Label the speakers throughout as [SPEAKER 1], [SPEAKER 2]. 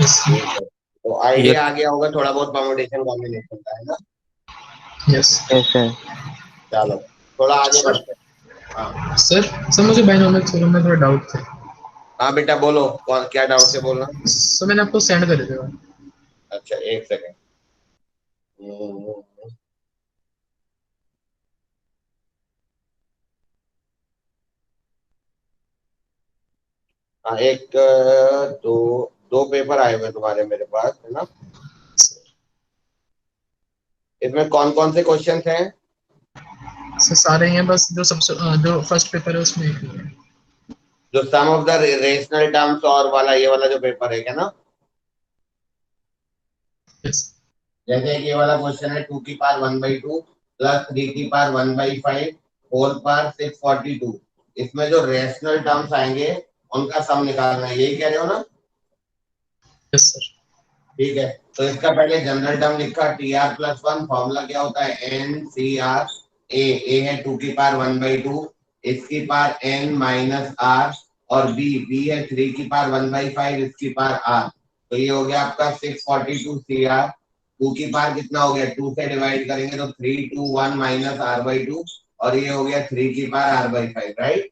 [SPEAKER 1] Yes.
[SPEAKER 2] ठीक है, तो
[SPEAKER 3] ये
[SPEAKER 2] आइडिया आ गया होगा थोड़ा बहुत परम्यूटेशन कॉम्बिनेशन का, है ना?
[SPEAKER 1] यस
[SPEAKER 3] कैसे?
[SPEAKER 2] चलो थोड़ा आगे
[SPEAKER 1] सर।
[SPEAKER 2] बढ़ते हैं। हाँ
[SPEAKER 1] सर सर मुझे बाइनोमियल थ्योरम में थोड़ा डाउट था।
[SPEAKER 2] हाँ बेटा बोलो, कौन क्या डाउट है बोलना।
[SPEAKER 1] सर मैंने आपको सेंड कर दिया।
[SPEAKER 2] अच्छा एक सेकेंड। हाँ एक दो दो पेपर आए हुए तुम्हारे मेरे पास, है ना? इसमें कौन कौन से क्वेश्चन हैं?
[SPEAKER 1] सर सारे हैं, बस जो सबसे जो फर्स्ट पेपर है उसमें एक ही है।
[SPEAKER 2] जो सम ऑफ द रेशनल टर्म्स और वाला, ये वाला जो पेपर है क्या ना?
[SPEAKER 1] यस।
[SPEAKER 2] जैसे कि ये वाला क्वेश्चन है 2 की पावर 1/2 प्लस 3 की पावर 1/5 होल पावर 642। इसमें जो रेशनल टर्म्स आएंगे उनका सम निकालना है, यही कह रहे हो ना?
[SPEAKER 1] Yes sir.
[SPEAKER 2] ठीक है, तो इसका पहले जनरल टर्म लिखा TR+1। फॉर्मूला क्या होता है? NCR। ए है 2 की पावर 1/2, इसकी पावर N माइनस R, और बी है 3 की पावर 1/5, इसकी पावर R। तो ये हो गया आपका 642 CR। 2 की पावर कितना हो गया? 2 से डिवाइड करेंगे तो 321 माइनस R/2, और ये हो गया 3 की power R/5, right?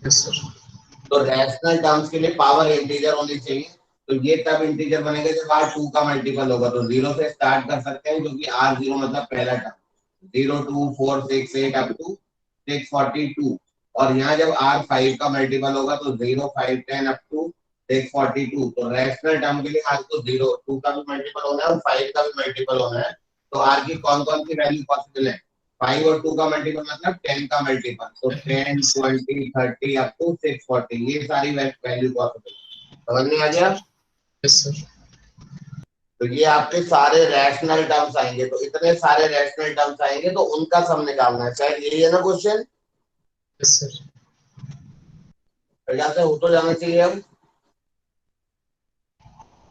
[SPEAKER 1] Yes sir.
[SPEAKER 2] तो रैशनल टर्म्स के लिए पावर इंटीजर होनी चाहिए। तो ये तब इंटीजर बनेगा जब आर 2 का मल्टीपल होगा। तो 0 से स्टार्ट कर सकते हैं, क्योंकि R0 मतलब पहला टर्म। 0 2 4 6 8 up to 642। और यहाँ जब R5 का मल्टीपल होगा तो 0 5 10 अप टू 642। तो रैशनल टर्म के लिए आर को 0 2 का भी मल्टीपल होना है और 5 का भी मल्टीपल होना है। तो आर की कौन कौन सी वैल्यू पॉसिबल है? 5 और 2 का मल्टीपल मतलब 10 का मल्टीपल। तो 10 20 30 अप टू 640, ये सारी वैल्यू पॉसिबल। समझ में आ गया?
[SPEAKER 1] Yes sir.
[SPEAKER 2] तो ये आपके सारे रैशनल टर्म्स आएंगे। तो इतने सारे रैशनल टर्म्स आएंगे तो उनका सम निकालना है। शायद यही है ना क्वेश्चन?
[SPEAKER 1] Yes sir.
[SPEAKER 2] क्या हो तो जाना चाहिए अब।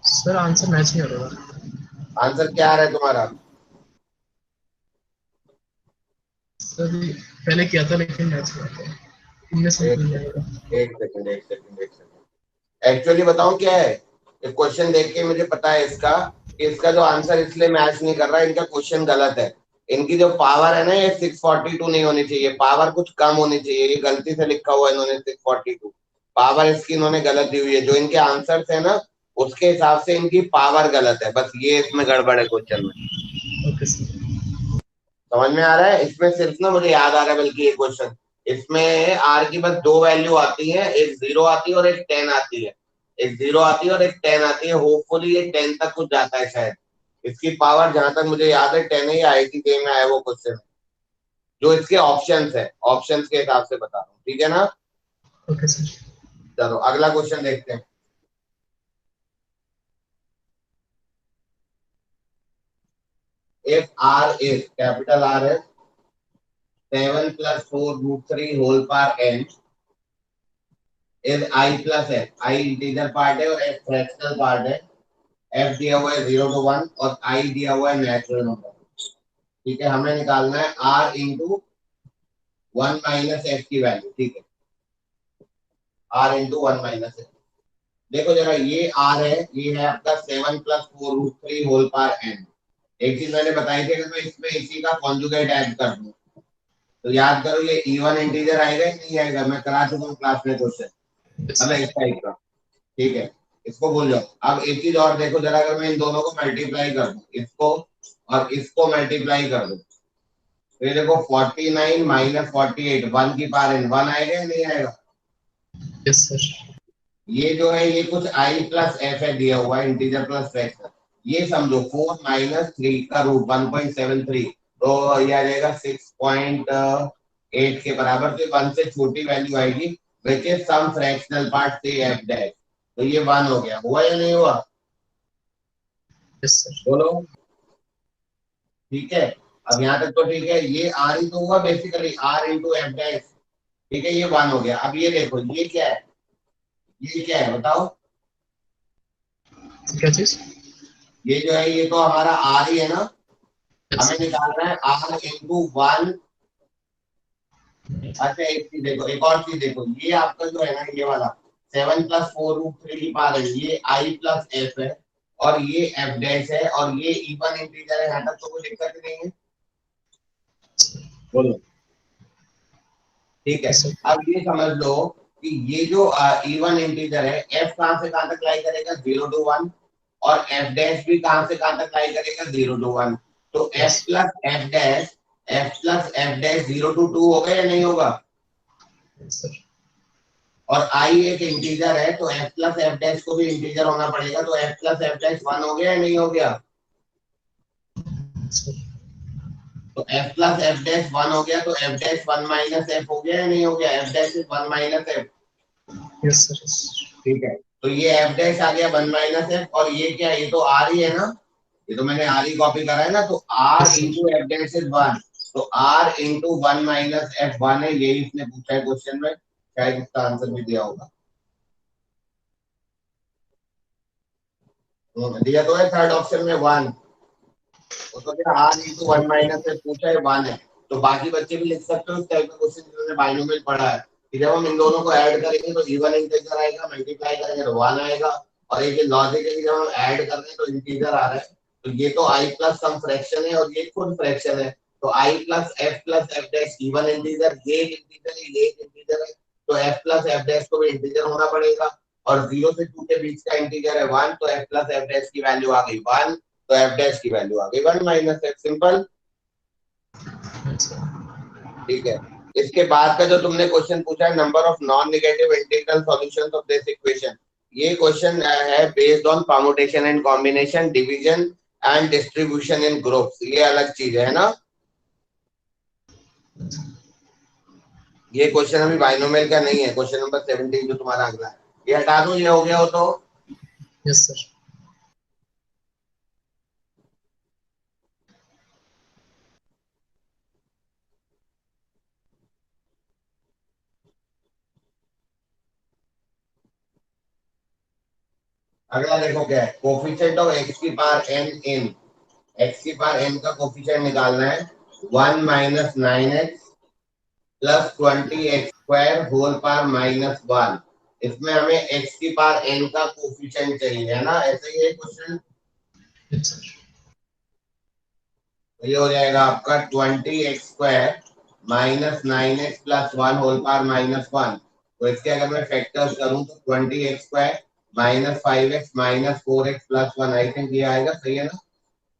[SPEAKER 1] सर आंसर मैच नहीं हो रहा।
[SPEAKER 2] आंसर क्या आ रहा है तुम्हारा?
[SPEAKER 1] सर पहले किया था लेकिन मैच नहीं हो रहा। इनमें से
[SPEAKER 2] एक
[SPEAKER 1] निकल
[SPEAKER 2] सेकंड
[SPEAKER 1] जाएगा।
[SPEAKER 2] एक सेकंड एक सेकंड एक सेकंड। एक्चुअली बताऊं क्या है, ये क्वेश्चन देख के मुझे पता है इसका, कि इसका जो आंसर इसलिए मैच नहीं कर रहा है, इनका क्वेश्चन गलत है। इनकी जो पावर है ना, ये 642 नहीं होनी चाहिए, पावर कुछ कम होनी चाहिए। ये गलती से लिखा हुआ है इन्होंने 642। पावर इसकी इन्होंने गलत दी हुई है। जो इनके आंसर्स है ना, उसके हिसाब से इनकी पावर गलत है। बस ये इसमें गड़बड़ है क्वेश्चन में।
[SPEAKER 1] Okay sir.
[SPEAKER 2] समझ में आ रहा है? इसमें सिर्फ ना मुझे याद आ रहा है बल्कि ये क्वेश्चन, इसमें आर की बस दो वैल्यू आती है, एक 0 आती है और एक 10 आती है। एक 0 आती है और एक 10 आती है। होपफुली ये 10 तक कुछ जाता है शायद। इसकी पावर जहां तक मुझे याद है 10 ही आएगी। गेम में आया वो क्वेश्चन, जो इसके ऑप्शंस है, ऑप्शंस के हिसाब से बता रहा हूँ। ठीक है ना?
[SPEAKER 1] Okay sir.
[SPEAKER 2] चलो अगला क्वेश्चन देखते हैं। If R is, capital R है 7 + 4√3 whole power n, is I plus F. I integer part है और एफ फ्रैक्शनल पार्ट है। एफ दिया हुआ है 0 to 1 और आई दिया हुआ है नेचुरल नंबर। ठीक है, हमें निकालना है आर इंटू 1 - एफ की वैल्यू। ठीक है, आर इंटू 1 - एफ। देखो जरा, ये आर है, ये है आपका 7 + 4√3 होल पावर n। एक चीज मैंने बताई थी, अगर मैं इसमें इसी का कॉन्जुगेट ऐड कर दूं तो याद करो ये इवन इंटीजर आएगा ही नहीं आएगा। मैं करा चुका हूँ क्लास में क्वेश्चन,
[SPEAKER 1] यस
[SPEAKER 2] मतलब इस
[SPEAKER 1] सर।
[SPEAKER 2] टाइप का। ठीक है, इसको भूल जाओ। अब एक चीज और देखो जरा, अगर मैं इन दोनों को मल्टीप्लाई कर दूं, इसको और इसको मल्टीप्लाई कर दूं, तो ये देखो 49 - 48, 1 की पावर n, 1 आएगा या नहीं आएगा?
[SPEAKER 1] Yes sir.
[SPEAKER 2] ये जो है ये कुछ आई प्लस एफ है दिया हुआ है, इंटीजर प्लस फ्रैक्शन। ये समझो 4 - 3 का रूट 1.73, तो ये आ जाएगा 6.8 के बराबर। तो 1 से छोटी वैल्यू आएगी, which is some fractional part से एफ डैश। तो ये 1 हो गया। हुआ या नहीं हुआ?
[SPEAKER 1] Yes sir.
[SPEAKER 2] बोलो। ठीक है, अब यहाँ तक तो ठीक है। ये आर ही तो हुआ basically, R into F dash. ठीक है, ये 1 हो गया। अब ये देखो, ये क्या है? ये क्या है बताओ?
[SPEAKER 1] क्या चीज?
[SPEAKER 2] ये जो है ये तो हमारा आर ही है ना।
[SPEAKER 1] यस
[SPEAKER 2] हमें
[SPEAKER 1] सर।
[SPEAKER 2] निकालना है आर इंटू 1। अच्छा एक चीज देखो, एक और चीज देखो, ये आपका जो है ना, ये वाला 7 प्लस 4 रूट 3 की पावर है, ये आई प्लस एफ है और ये एफ डैश है और ये इवन इंटीजर है, यहाँ तक तो कोई दिक्कत नहीं है, बोलो ठीक है।
[SPEAKER 1] Yes, sir.
[SPEAKER 2] अब ये समझ लो कि ये जो इवन इंटीजर है एफ कहां से कहां तक लाई करेगा 0 to 1 और एफ डैश भी कहां से कहां तक लाई करेगा 0 to 1, तो
[SPEAKER 1] Yes.
[SPEAKER 2] F plus F dash 0 to 2 होगा या नहीं होगा,
[SPEAKER 1] Yes, sir.
[SPEAKER 2] और आई एक इंटीजर है तो एफ प्लस एफ डैश को भी इंटीजर होना पड़ेगा, तो एफ प्लस एफ डैश 1 हो गया या नहीं हो गया,
[SPEAKER 1] Yes, sir.
[SPEAKER 2] तो एफ प्लस एफ डैश 1 हो गया, तो एफ डैश 1 माइनस एफ हो गया या नहीं हो गया, F dash is 1 minus F,
[SPEAKER 1] Yes, sir. Yes.
[SPEAKER 2] ठीक है। तो ये एफ डैश आ गया 1 माइनस एफ और ये क्या है, ये तो आर ही है ना, ये तो मैंने आर ही कॉपी करा है ना, तो R
[SPEAKER 1] Yes, sir.
[SPEAKER 2] Into F dash is 1, तो आर इंटू 1 माइनस एफ 1 है, यही इसने पूछा है क्वेश्चन में, शायद इसका आंसर भी दिया होगा, दिया तो है थर्ड ऑप्शन में 1, उसको क्या आर इंटू 1 माइनस एफ पूछा है 1 है, तो बाकी बच्चे भी लिख सकते हो इस टाइप का क्वेश्चन जिन्होंने बाइनोमियल पढ़ा है कि जब हम इन दोनों को ऐड करेंगे तो इवन इंटीजर आएगा, मल्टीप्लाई करेंगे तो 1 आएगा, और एक लॉजिक है कि जब हम ऐड कर रहे हैं तो इंटीजर आ रहा है, तो ये तो आई प्लस सम फ्रैक्शन है और ये खुद फ्रैक्शन है, तो I plus F dash even integer, ये एक इंटीजर है, ये एक इंटीजर है, तो एफ प्लस एफ डैश को भी इंटीजर होना पड़ेगा, और 0 से 2 के बीच का इंटीजर है 1, तो एफ प्लस एफ डैश की वैल्यू आ गई 1, तो एफ डैश की वैल्यू आ गई 1 minus F, simple,
[SPEAKER 1] Yes, sir.
[SPEAKER 2] ठीक है। इसके बाद का जो तुमने क्वेश्चन पूछा है number of non negative integral solutions of this equation, ये क्वेश्चन है based on permutation and combination, division and distribution in groups, ये अलग चीज है ना, ये क्वेश्चन अभी बाइनोमियल का नहीं है, क्वेश्चन नंबर 17 जो तुम्हारा अगला है, ये हटा दो, ये हो गया हो तो
[SPEAKER 1] Yes, sir.
[SPEAKER 2] अगला देखो क्या है, कोफिशिएंट ऑफ एक्स की पावर एन इन, एक्स की पावर एन का कोफिशिएंट निकालना है 1 minus 9x plus 20x square whole power minus 1, इसमें हमें x की पावर n का कोफिशिएंट चाहिए है ना, ऐसे ही है क्वेश्चन,
[SPEAKER 1] Yes, sir.
[SPEAKER 2] ये हो जाएगा आपका 20x square minus 9x plus 1 whole power minus 1, तो इसके अगर मैं फैक्टर्स करूं तो 20x square minus 5x minus 4x plus 1, I think ये आएगा, सही है ना,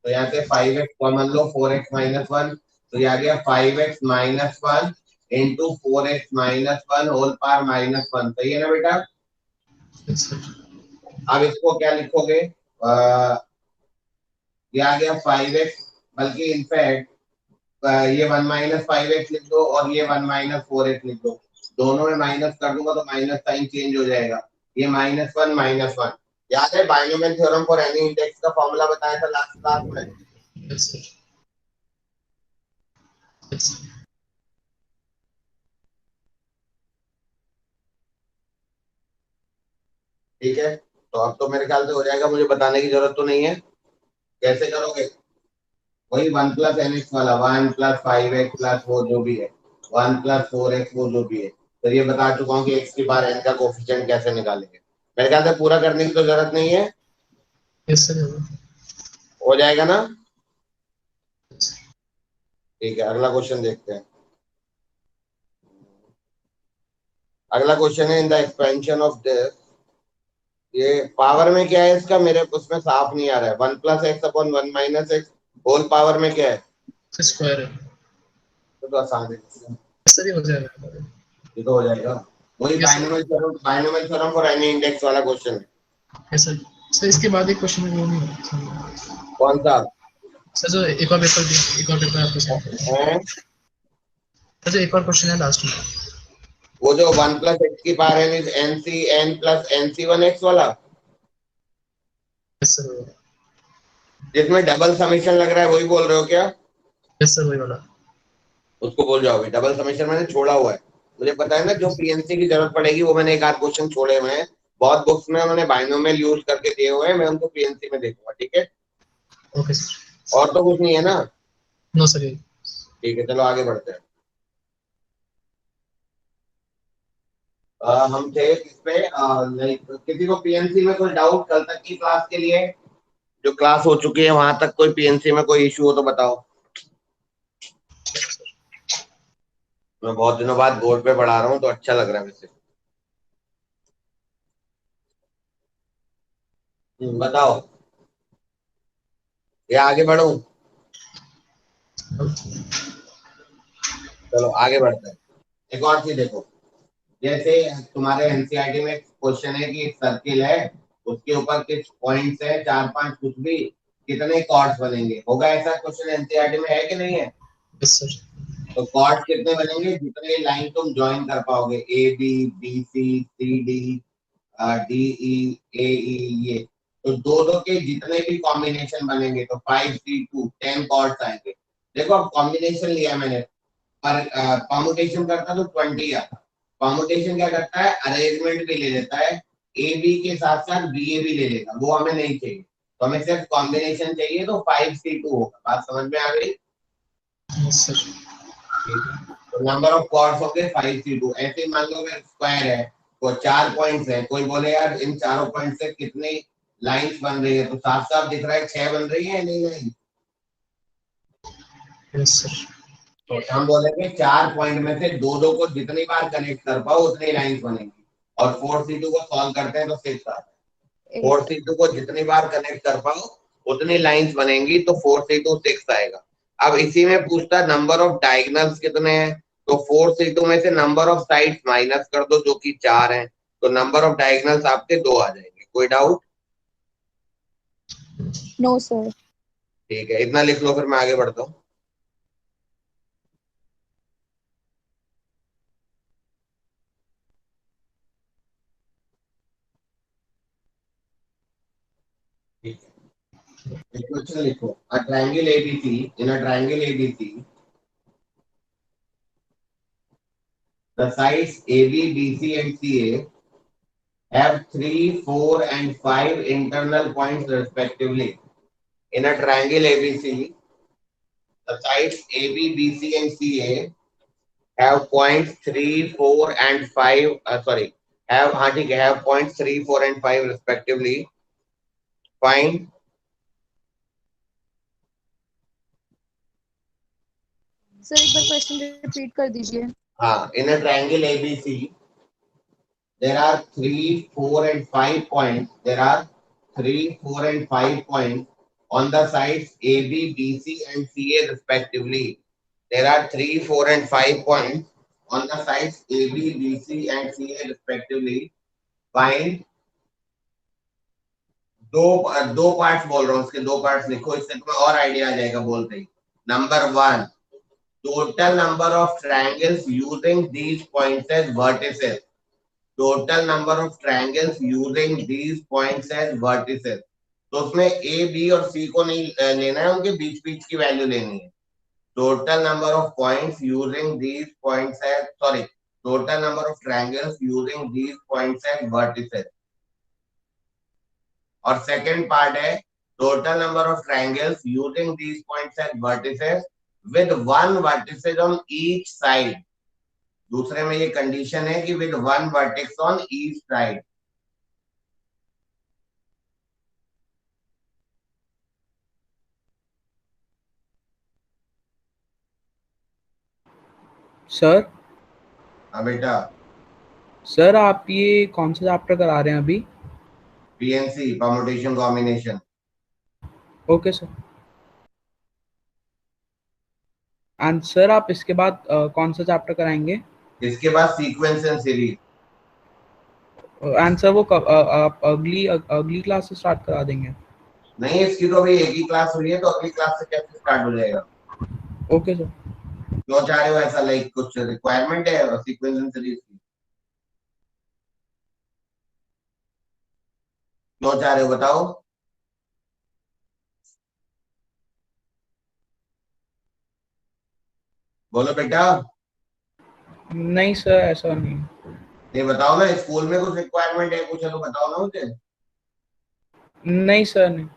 [SPEAKER 2] तो यहाँ से 5x कॉमन लो, 4x माइनस 1, तो ये आ गया 5x minus 1 into 4x minus 1 whole power minus 1, सही है ना बेटा।
[SPEAKER 1] Yes, sir.
[SPEAKER 2] अब इसको क्या लिखोगे, ये आ गया 5x, बल्कि इनफैक्ट ये 1 माइनस 5x लिख दो और ये 1 माइनस 4x लिख दो, दोनों में माइनस कर दूंगा तो माइनस साइन चेंज हो जाएगा, ये -1 -1, याद है binomial theorem for any index का फॉर्मूला बताया था लास्ट क्लास में,
[SPEAKER 1] Yes, sir. Yes.
[SPEAKER 2] ठीक है, तो अब तो मेरे ख्याल से हो जाएगा, मुझे बताने की जरूरत तो नहीं है, कैसे करोगे, वही 1 प्लस एन एक्स वाला 1 प्लस 5x प्लस वो जो भी है 1 प्लस 4x वो जो भी है, तो ये बता चुका हूँ कि x की पावर n का कोफिशिएंट कैसे निकालेंगे, मेरे ख्याल से पूरा करने की तो जरूरत नहीं है,
[SPEAKER 1] Yes, sir.
[SPEAKER 2] हो जाएगा ना,
[SPEAKER 1] Yes.
[SPEAKER 2] ठीक है। अगला क्वेश्चन देखते हैं, अगला क्वेश्चन है in the expansion of this, ये पावर में क्या है इसका, मेरे उसमें साफ नहीं आ रहा है, 1 plus X upon 1 minus X whole power में क्या है,
[SPEAKER 1] स्क्वायर है,
[SPEAKER 2] तो आसान है,
[SPEAKER 1] सर, ये हो जाएगा।
[SPEAKER 2] ये तो हो जाएगा, वही
[SPEAKER 1] yes sir.
[SPEAKER 2] Binomial theorem for any index वाला क्वेश्चन है,
[SPEAKER 1] यस सर। सर इसके बाद एक क्वेश्चन है, वो नहीं है
[SPEAKER 2] कौन सा
[SPEAKER 1] सर, जो एक और पेपर एक और पेपर आपको सेंड करें
[SPEAKER 2] है,
[SPEAKER 1] सर, जो एक और क्वेश्चन है लास्ट में।
[SPEAKER 2] वो जो 1 प्लस एक्स की power N is N C N plus N C 1 X वाला,
[SPEAKER 1] यस सर,
[SPEAKER 2] जिसमें डबल समेशन लग रहा है, वही बोल रहे हो क्या,
[SPEAKER 1] यस सर, वही वाला।
[SPEAKER 2] उसको बोल जाओगे, डबल समेशन मैंने छोड़ा हुआ है, मुझे पता है ना, जो पीएनसी की जरूरत पड़ेगी वो मैंने एक आध क्वेश्चन छोड़े हुए हैं, बहुत बुक्स में मैंने बाइनोमियल यूज करके दिए हुए हैं, मैं उनको पीएनसी में देखूंगा, ठीक है,
[SPEAKER 1] ओके सर।
[SPEAKER 2] और तो कुछ नहीं है ना,
[SPEAKER 1] नो सर, यही।
[SPEAKER 2] ठीक है, चलो आगे बढ़ते हैं। हम थे इस पे लाइक किसी को पीएनसी में कोई डाउट कल तक की क्लास के लिए, जो क्लास हो चुकी है वहां तक कोई पीएनसी में कोई इशू हो तो बताओ। मैं बहुत दिनों बाद बोर्ड पे पढ़ा रहा हूँ तो अच्छा लग रहा है वैसे। बताओ या आगे बढ़ूं? चलो आगे बढ़ते हैं। एक और चीज देखो, जैसे तुम्हारे एनसीईआरटी में क्वेश्चन है कि एक सर्किल है, उसके ऊपर कुछ पॉइंट्स है, चार पांच कुछ भी, कितने कॉर्ड्स बनेंगे? होगा ऐसा क्वेश्चन एनसीईआरटी में, है कि नहीं है?
[SPEAKER 1] Yes sir.
[SPEAKER 2] तो कॉर्ड्स कितने बनेंगे? जितने लाइन तुम ज्वाइन कर पाओगे, A B, B C, C D, D E, A E, ये। तो दो दो के जितने भी कॉम्बिनेशन बनेंगे तो 5 3 2 10 कॉर्ड्स आएंगे। देखो अब कॉम्बिनेशन लिया मैंने, पर परमुटेशन करता तो 20 आता। परमुटेशन क्या करता है, अरेंजमेंट भी ले लेता है, ए बी के साथ साथ बी ए भी ले लेगा, वो हमें नहीं चाहिए। तो हमें सिर्फ कॉम्बिनेशन चाहिए, तो 5 3 2 होगा। बात समझ में आ गई?
[SPEAKER 1] Yes sir.
[SPEAKER 2] ठीक है। तो नंबर ऑफ कॉर्ड्स हो गए 5 3 2। ऐसे ही मान लो अगर स्क्वायर है तो चार पॉइंट्स है, कोई बोले यार इन चारों पॉइंट से कितनी लाइंस बन रही है, तो साफ साफ दिख रहा है 6 बन रही है, नहीं नहीं?
[SPEAKER 1] Yes sir.
[SPEAKER 2] तो हम बोलेंगे चार पॉइंट में से दो दो को जितनी बार कनेक्ट कर पाओ उतनी लाइंस बनेंगी। और 4 C2 को सॉल्व करते हैं तो 6 आता है। 4 C2 को जितनी बार कनेक्ट कर पाओ उतनी लाइंस बनेंगी, तो 4 C2 6 आएगा। अब इसी में पूछता है नंबर ऑफ डायगोनल्स कितने हैं, तो 4 C2 में से नंबर ऑफ साइड्स माइनस कर दो जो कि 4 है, तो नंबर ऑफ डायगोनल्स आपके 2 आ जाएंगे। कोई डाउट?
[SPEAKER 3] No sir.
[SPEAKER 2] ठीक है, इतना लिख लो, फिर मैं आगे बढ़ता हूँ। ठीक है, क्वेश्चन लिखो। A triangle ABC, in a triangle ABC the sides AB, BC and CA have 3 4 and 5 internal points respectively. In a triangle ABC, the sides AB, BC and CA have points 3 4 and 5 sorry have have points 3 4 and 5 respectively. Find
[SPEAKER 3] sir एक बार question repeat कर दीजिए।
[SPEAKER 2] in a triangle ABC there are 3 4 and 5 points. There are 3 4 and 5 points on the sides AB, BC and CA respectively. There are 3 4 and 5 points on the sides AB, BC and CA respectively. Find दो parts बोल रहा हूँ, उसके दो parts लिखो, इससे तुम्हें और आइडिया आ जाएगा बोलते ही। Number 1, total number of triangles using these points as vertices. Total number of triangles using these points as vertices. तो उसमें ए बी और सी को नहीं लेना है, उनके बीच बीच की वैल्यू लेनी है। Total number of points using these points as sorry total number of triangles using these points as vertices. और सेकंड पार्ट है total number of triangles using these points as vertices with one vertices on each side. दूसरे में ये condition है कि with one vertex on each side.
[SPEAKER 4] Sir
[SPEAKER 2] हाँ बेटा।
[SPEAKER 4] Sir आप ये कौन सा चैप्टर करा रहे हैं अभी?
[SPEAKER 2] PNC, permutation combination.
[SPEAKER 4] Okay sir. And sir आप इसके बाद कौन सा चैप्टर कराएंगे?
[SPEAKER 2] इसके बाद sequence and series.
[SPEAKER 4] And sir वो कब आप अगली क्लास से स्टार्ट करा देंगे?
[SPEAKER 2] नहीं, इसकी तो अभी एक ही क्लास हुई है, तो अगली क्लास से कैसे स्टार्ट हो जाएगा?
[SPEAKER 4] Okay sir.
[SPEAKER 2] क्यों चाह रहे हो ऐसा, लाइक कुछ रिक्वायरमेंट है सीक्वेंस एंड सीरीज की? क्यों चाह रहे हो बताओ? बोलो बेटा।
[SPEAKER 4] नहीं सर ऐसा नहीं।
[SPEAKER 2] नहीं बताओ ना, स्कूल में कुछ रिक्वायरमेंट है कुछ है तो बताओ ना मुझे।
[SPEAKER 4] नहीं सर नहीं।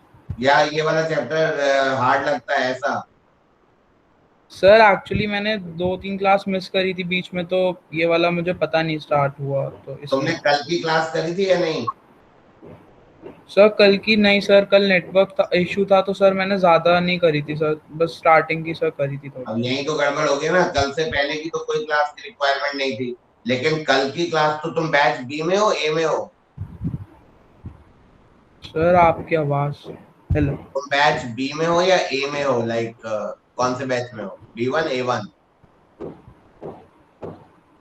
[SPEAKER 2] या ये वाला चैप्टर हार्ड लगता है ऐसा?
[SPEAKER 4] सर एक्चुअली मैंने 2-3 क्लास मिस करी थी बीच में, तो ये वाला मुझे पता नहीं स्टार्ट हुआ, तो
[SPEAKER 2] तुमने
[SPEAKER 4] इसलिए।
[SPEAKER 2] कल की क्लास करी थी या नहीं?
[SPEAKER 4] सर कल की नहीं सर, कल नेटवर्क था, इशू था, तो सर मैंने ज्यादा नहीं करी थी सर, बस स्टार्टिंग की सर करी थी
[SPEAKER 2] अब
[SPEAKER 4] थोड़ी।
[SPEAKER 2] यही तो गड़बड़ हो गई ना, कल से पहले की तो कोई क्लास की रिक्वायरमेंट नहीं थी, लेकिन कल की क्लास तो तुम बैच बी में हो, ए में हो?
[SPEAKER 4] सर आपकी आवाज, हेलो
[SPEAKER 2] तुम बैच बी में हो या ए में हो, लाइक कौन से बैच में हो, B1 A1?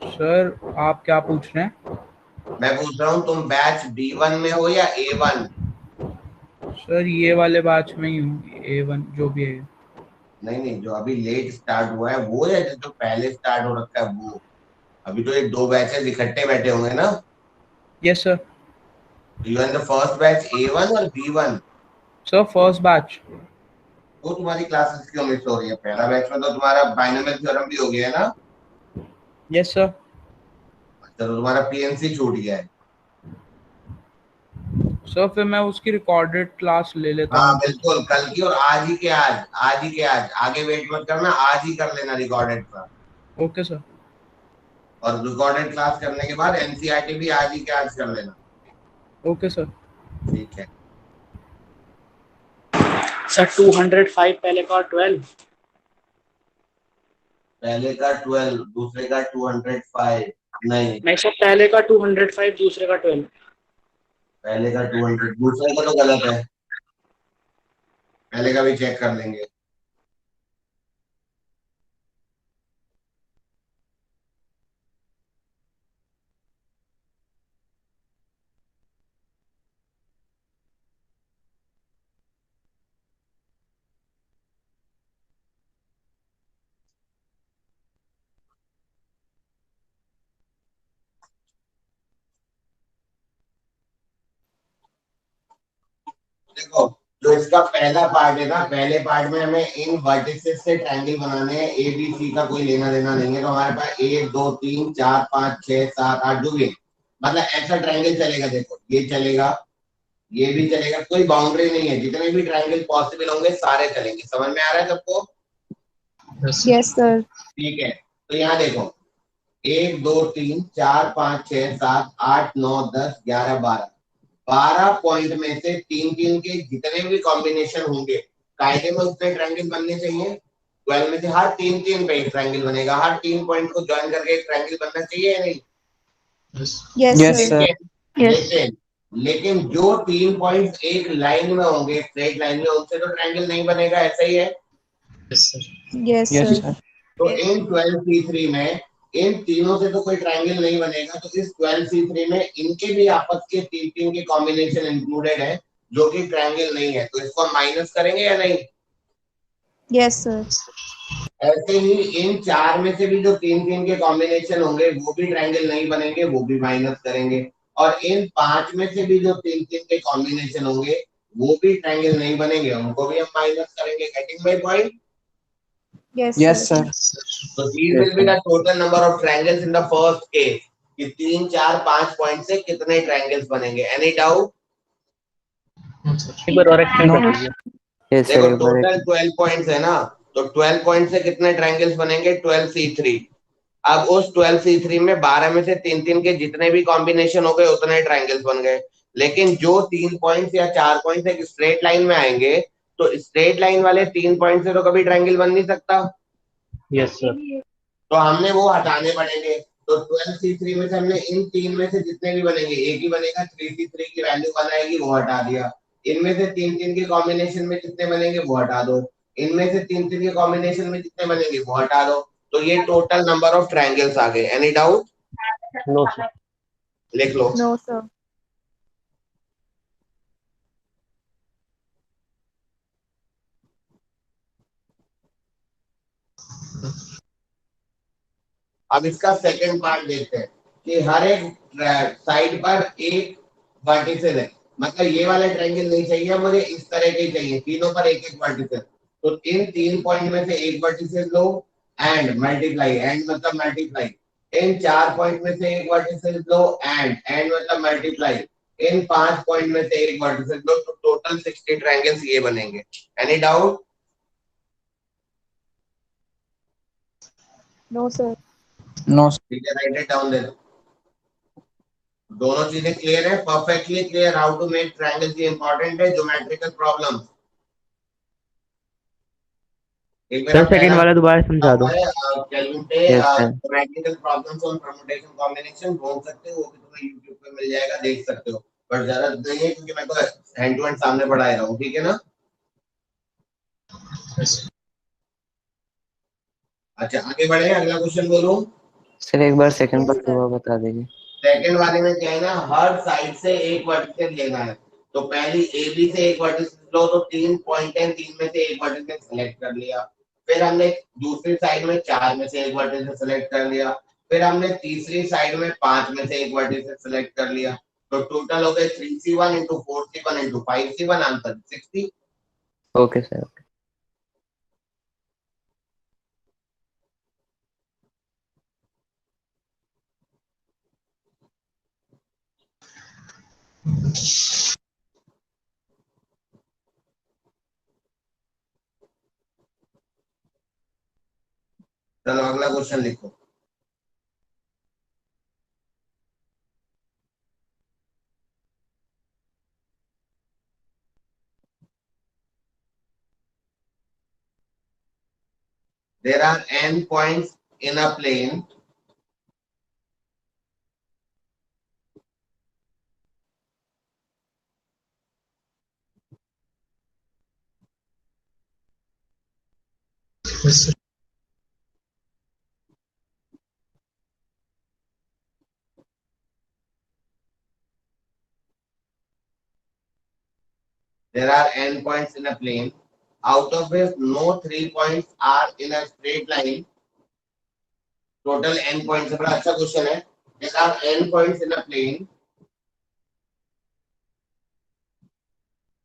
[SPEAKER 4] सर, आप क्या पूछ रहे हैं?
[SPEAKER 2] मैं पूछ रहा हूँ तुम बैच B1 में हो या A1?
[SPEAKER 4] सर ये वाले बैच में ही हूँ, A1 जो भी है।
[SPEAKER 2] नहीं नहीं, जो अभी लेट स्टार्ट हुआ है वो, या जो पहले स्टार्ट हो रखा है वो? अभी तो ये दो बैचेस इकट्ठे बैठे होंगे ना?
[SPEAKER 4] Yes sir.
[SPEAKER 2] You are the first batch A1 और B1?
[SPEAKER 4] Sir first batch.
[SPEAKER 2] तो तुम्हारी क्लासेस क्यों मिस हो रही है? पहला बैच में तो तुम्हारा बाइनोमियल थ्योरम भी हो गया है ना?
[SPEAKER 4] Yes sir.
[SPEAKER 2] अच्छा, तो तुम्हारा PNC छूट गया है।
[SPEAKER 4] सर फिर मैं उसकी रिकॉर्डेड क्लास ले लेता
[SPEAKER 2] हाँ
[SPEAKER 4] हूँ फिर।
[SPEAKER 2] बिल्कुल, कल की, और आज ही के आज, आज ही के आज, आगे वेट मत करना, आज ही कर लेना रिकॉर्डेड क्लास।
[SPEAKER 4] Okay sir.
[SPEAKER 2] और रिकॉर्डेड क्लास करने के बाद NCERT भी आज ही के आज कर लेना।
[SPEAKER 4] Okay sir.
[SPEAKER 2] ठीक है।
[SPEAKER 5] सर 205 पहले का और 12।
[SPEAKER 2] पहले का 12, दूसरे का 205? नहीं,
[SPEAKER 5] नहीं सर, पहले का 205, दूसरे का 12।
[SPEAKER 2] पहले का 200, दूसरे का तो गलत है, पहले का भी चेक कर लेंगे। देखो, जो इसका पहला पार्ट है ना, पहले पार्ट में हमें इन वर्टिसेस से ट्रायंगल बनाने हैं, ABC का कोई लेना देना नहीं है, तो हमारे पास 1 2 3 4 5 6 7 8 जो भी है, मतलब ऐसा ट्रायंगल चलेगा। देखो ये चलेगा, ये भी चलेगा, कोई बाउंड्री नहीं है, जितने भी ट्रायंगल पॉसिबल होंगे सारे चलेंगे। समझ में आ रहा है सबको?
[SPEAKER 3] Yes sir.
[SPEAKER 2] ठीक है, तो यहाँ देखो, 1 2 3 4 5 6 7 8 9 10 11 12, 12 पॉइंट में से तीन तीन के जितने भी कॉम्बिनेशन होंगे, कायदे में उतने ट्रायंगल बनने चाहिए। 12 में से हर तीन तीन पे एक ट्रायंगल बनेगा, हर तीन पॉइंट को ज्वाइन करके एक ट्रायंगल बनना चाहिए या नहीं?
[SPEAKER 3] Yes
[SPEAKER 5] Yes,
[SPEAKER 3] sir.
[SPEAKER 5] sir.
[SPEAKER 2] लेकिन लेकिन जो 3 पॉइंट एक लाइन में होंगे, स्ट्रेट लाइन में, उनसे तो ट्रायंगल नहीं बनेगा, ऐसा ही है।
[SPEAKER 3] Yes
[SPEAKER 5] Yes,
[SPEAKER 3] sir.
[SPEAKER 5] sir.
[SPEAKER 2] तो इन 12C3 में इन तीनों से तो कोई ट्रायंगल नहीं बनेगा, तो इस 12C3 में इनके भी आपस के तीन तीन के कॉम्बिनेशन इंक्लूडेड है, जो कि ट्रायंगल नहीं है, तो इसको हम माइनस करेंगे या नहीं?
[SPEAKER 3] Yes sir.
[SPEAKER 2] ऐसे ही इन चार में से भी जो तीन तीन के कॉम्बिनेशन होंगे वो भी ट्रायंगल नहीं बनेंगे, वो भी माइनस करेंगे। और इन पांच में से भी जो तीन तीन के कॉम्बिनेशन होंगे वो भी ट्रायंगल नहीं बनेंगे, उनको भी हम माइनस करेंगे। Getting my point?
[SPEAKER 5] Yes, sir.
[SPEAKER 2] So these will be the total number of triangles in the first case, कि 3 4 5 पॉइंट से कितने ट्रायंगल्स बनेंगे। Any doubt?
[SPEAKER 5] एक बार और एक्सप्लेन कर दीजिए।
[SPEAKER 6] यस सर,
[SPEAKER 2] देखो
[SPEAKER 6] एक बार
[SPEAKER 2] टोटल 12 पॉइंट्स है ना, तो 12 पॉइंट से कितने ट्रायंगल्स बनेंगे? 12C3। अब उस 12C3 में 12 में से तीन तीन के जितने भी कॉम्बिनेशन हो गए उतने ट्रायंगल्स बन गए। लेकिन जो 3 पॉइंट्स या 4 पॉइंट्स एक स्ट्रेट लाइन में आएंगे, तो स्ट्रेट लाइन वाले 3 पॉइंट से तो कभी ट्रायंगल बन नहीं सकता,
[SPEAKER 5] यस सर।
[SPEAKER 2] तो हमने वो हटाने पड़ेंगे। तो 12C3 में से हमने इन तीन में से जितने भी बनेंगे, एक ही बनेगा, 3C3 की वैल्यू बनाएगी, वो हटा दिया। इनमें से तीन तीन के कॉम्बिनेशन में जितने बनेंगे वो हटा दो, इनमें से तीन तीन के कॉम्बिनेशन में जितने बनेंगे वो हटा दो, तो ये टोटल नंबर ऑफ ट्रायंगल्स आ गए। Any doubt?
[SPEAKER 5] No sir.
[SPEAKER 2] लिख लो।
[SPEAKER 3] No sir.
[SPEAKER 2] अब इसका सेकंड पार्ट देखते हैं कि हर एक साइड पर एक वर्टिसेस है, मतलब ये वाला ट्रायंगल नहीं चाहिए मुझे, इस तरह के ही चाहिए, तीनों पर एक एक वर्टिसेस। तो इन तीन पॉइंट में से एक vertices low and multiply, and मतलब मल्टीप्लाई। इन चार पॉइंट में से एक वर्टिसेस लो एंड मतलब मल्टीप्लाई। इन 5 पॉइंट में से एक वर्टिसेस लो, तो टोटल 60 ट्रायंगल्स ये बनेंगे। Any doubt?
[SPEAKER 3] No sir.
[SPEAKER 4] No
[SPEAKER 2] ठीक है, राइट इट डाउन देन। दोनों चीजें क्लियर है, perfectly clear. How to make triangle की इंपॉर्टेंट है ज्योमेट्रिकल प्रॉब्लम। एक
[SPEAKER 5] सर
[SPEAKER 2] मेरा
[SPEAKER 5] सेकंड
[SPEAKER 2] पहला
[SPEAKER 5] वाला दोबारा समझा दो।
[SPEAKER 2] Calculate
[SPEAKER 5] yes sir.
[SPEAKER 2] Geometrical problems on permutation combination ढूंढ सकते हो, वो भी तुम्हें YouTube पे मिल जाएगा, देख सकते हो। पर जरूरत नहीं है क्योंकि मैं तो हैंड टू हैंड सामने पढ़ा रहा हूँ, ठीक है ना। अच्छा आगे बढ़े, अगला क्वेश्चन बोलो।
[SPEAKER 5] सर एक बार सेकंड
[SPEAKER 3] यस
[SPEAKER 5] बार
[SPEAKER 3] सर।
[SPEAKER 5] दोबारा बता दीजिए।
[SPEAKER 2] सेकंड वाले में क्या है ना, हर साइड से एक वर्टिकल लेना है। तो पहली ए बी से एक वर्टिकल लो, तो 3 पॉइंट है, 3 में से एक वर्टिकल सेलेक्ट कर लिया। फिर हमने दूसरी साइड में 4 में से एक वर्टिकल सेलेक्ट कर लिया। फिर हमने तीसरी साइड में 5 में से एक वर्टिकल सेलेक्ट कर लिया। तो टोटल हो गए 3C1 into 4C1 into 5C1, answer 60।
[SPEAKER 5] Okay sir.
[SPEAKER 2] चलो अगला क्वेश्चन लिखो। There are n points in a plane
[SPEAKER 1] yes sir.
[SPEAKER 2] there are n points in a plane, out of which no 3 points are in a straight line. Total n points है, बड़ा अच्छा question है। There are n points in a plane,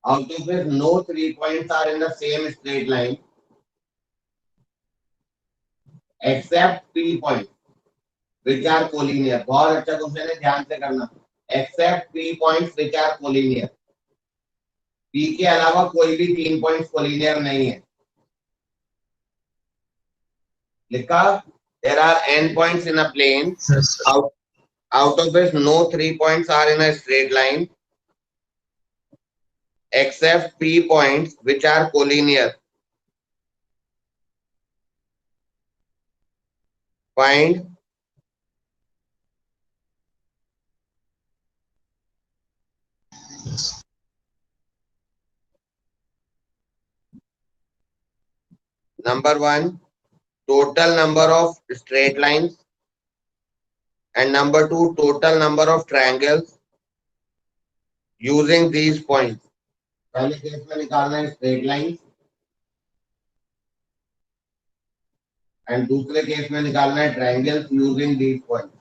[SPEAKER 2] out of which no 3 points are in the same straight line, except P point, which are collinear. बहुत अच्छा question है, ध्यान से करना। Except P points which are collinear. P के अलावा कोई भी 3 पॉइंट्स कोलिनियर नहीं है। लिखा, there are n points in a plane,
[SPEAKER 1] yes sir.
[SPEAKER 2] out of which no 3 points are in a straight line, except P points which are collinear. Find number 1, total number of straight lines, and number 2, total number of triangles using these points. पहले case में निकालना है straight line, and दूसरे case में निकालना है triangles using these points.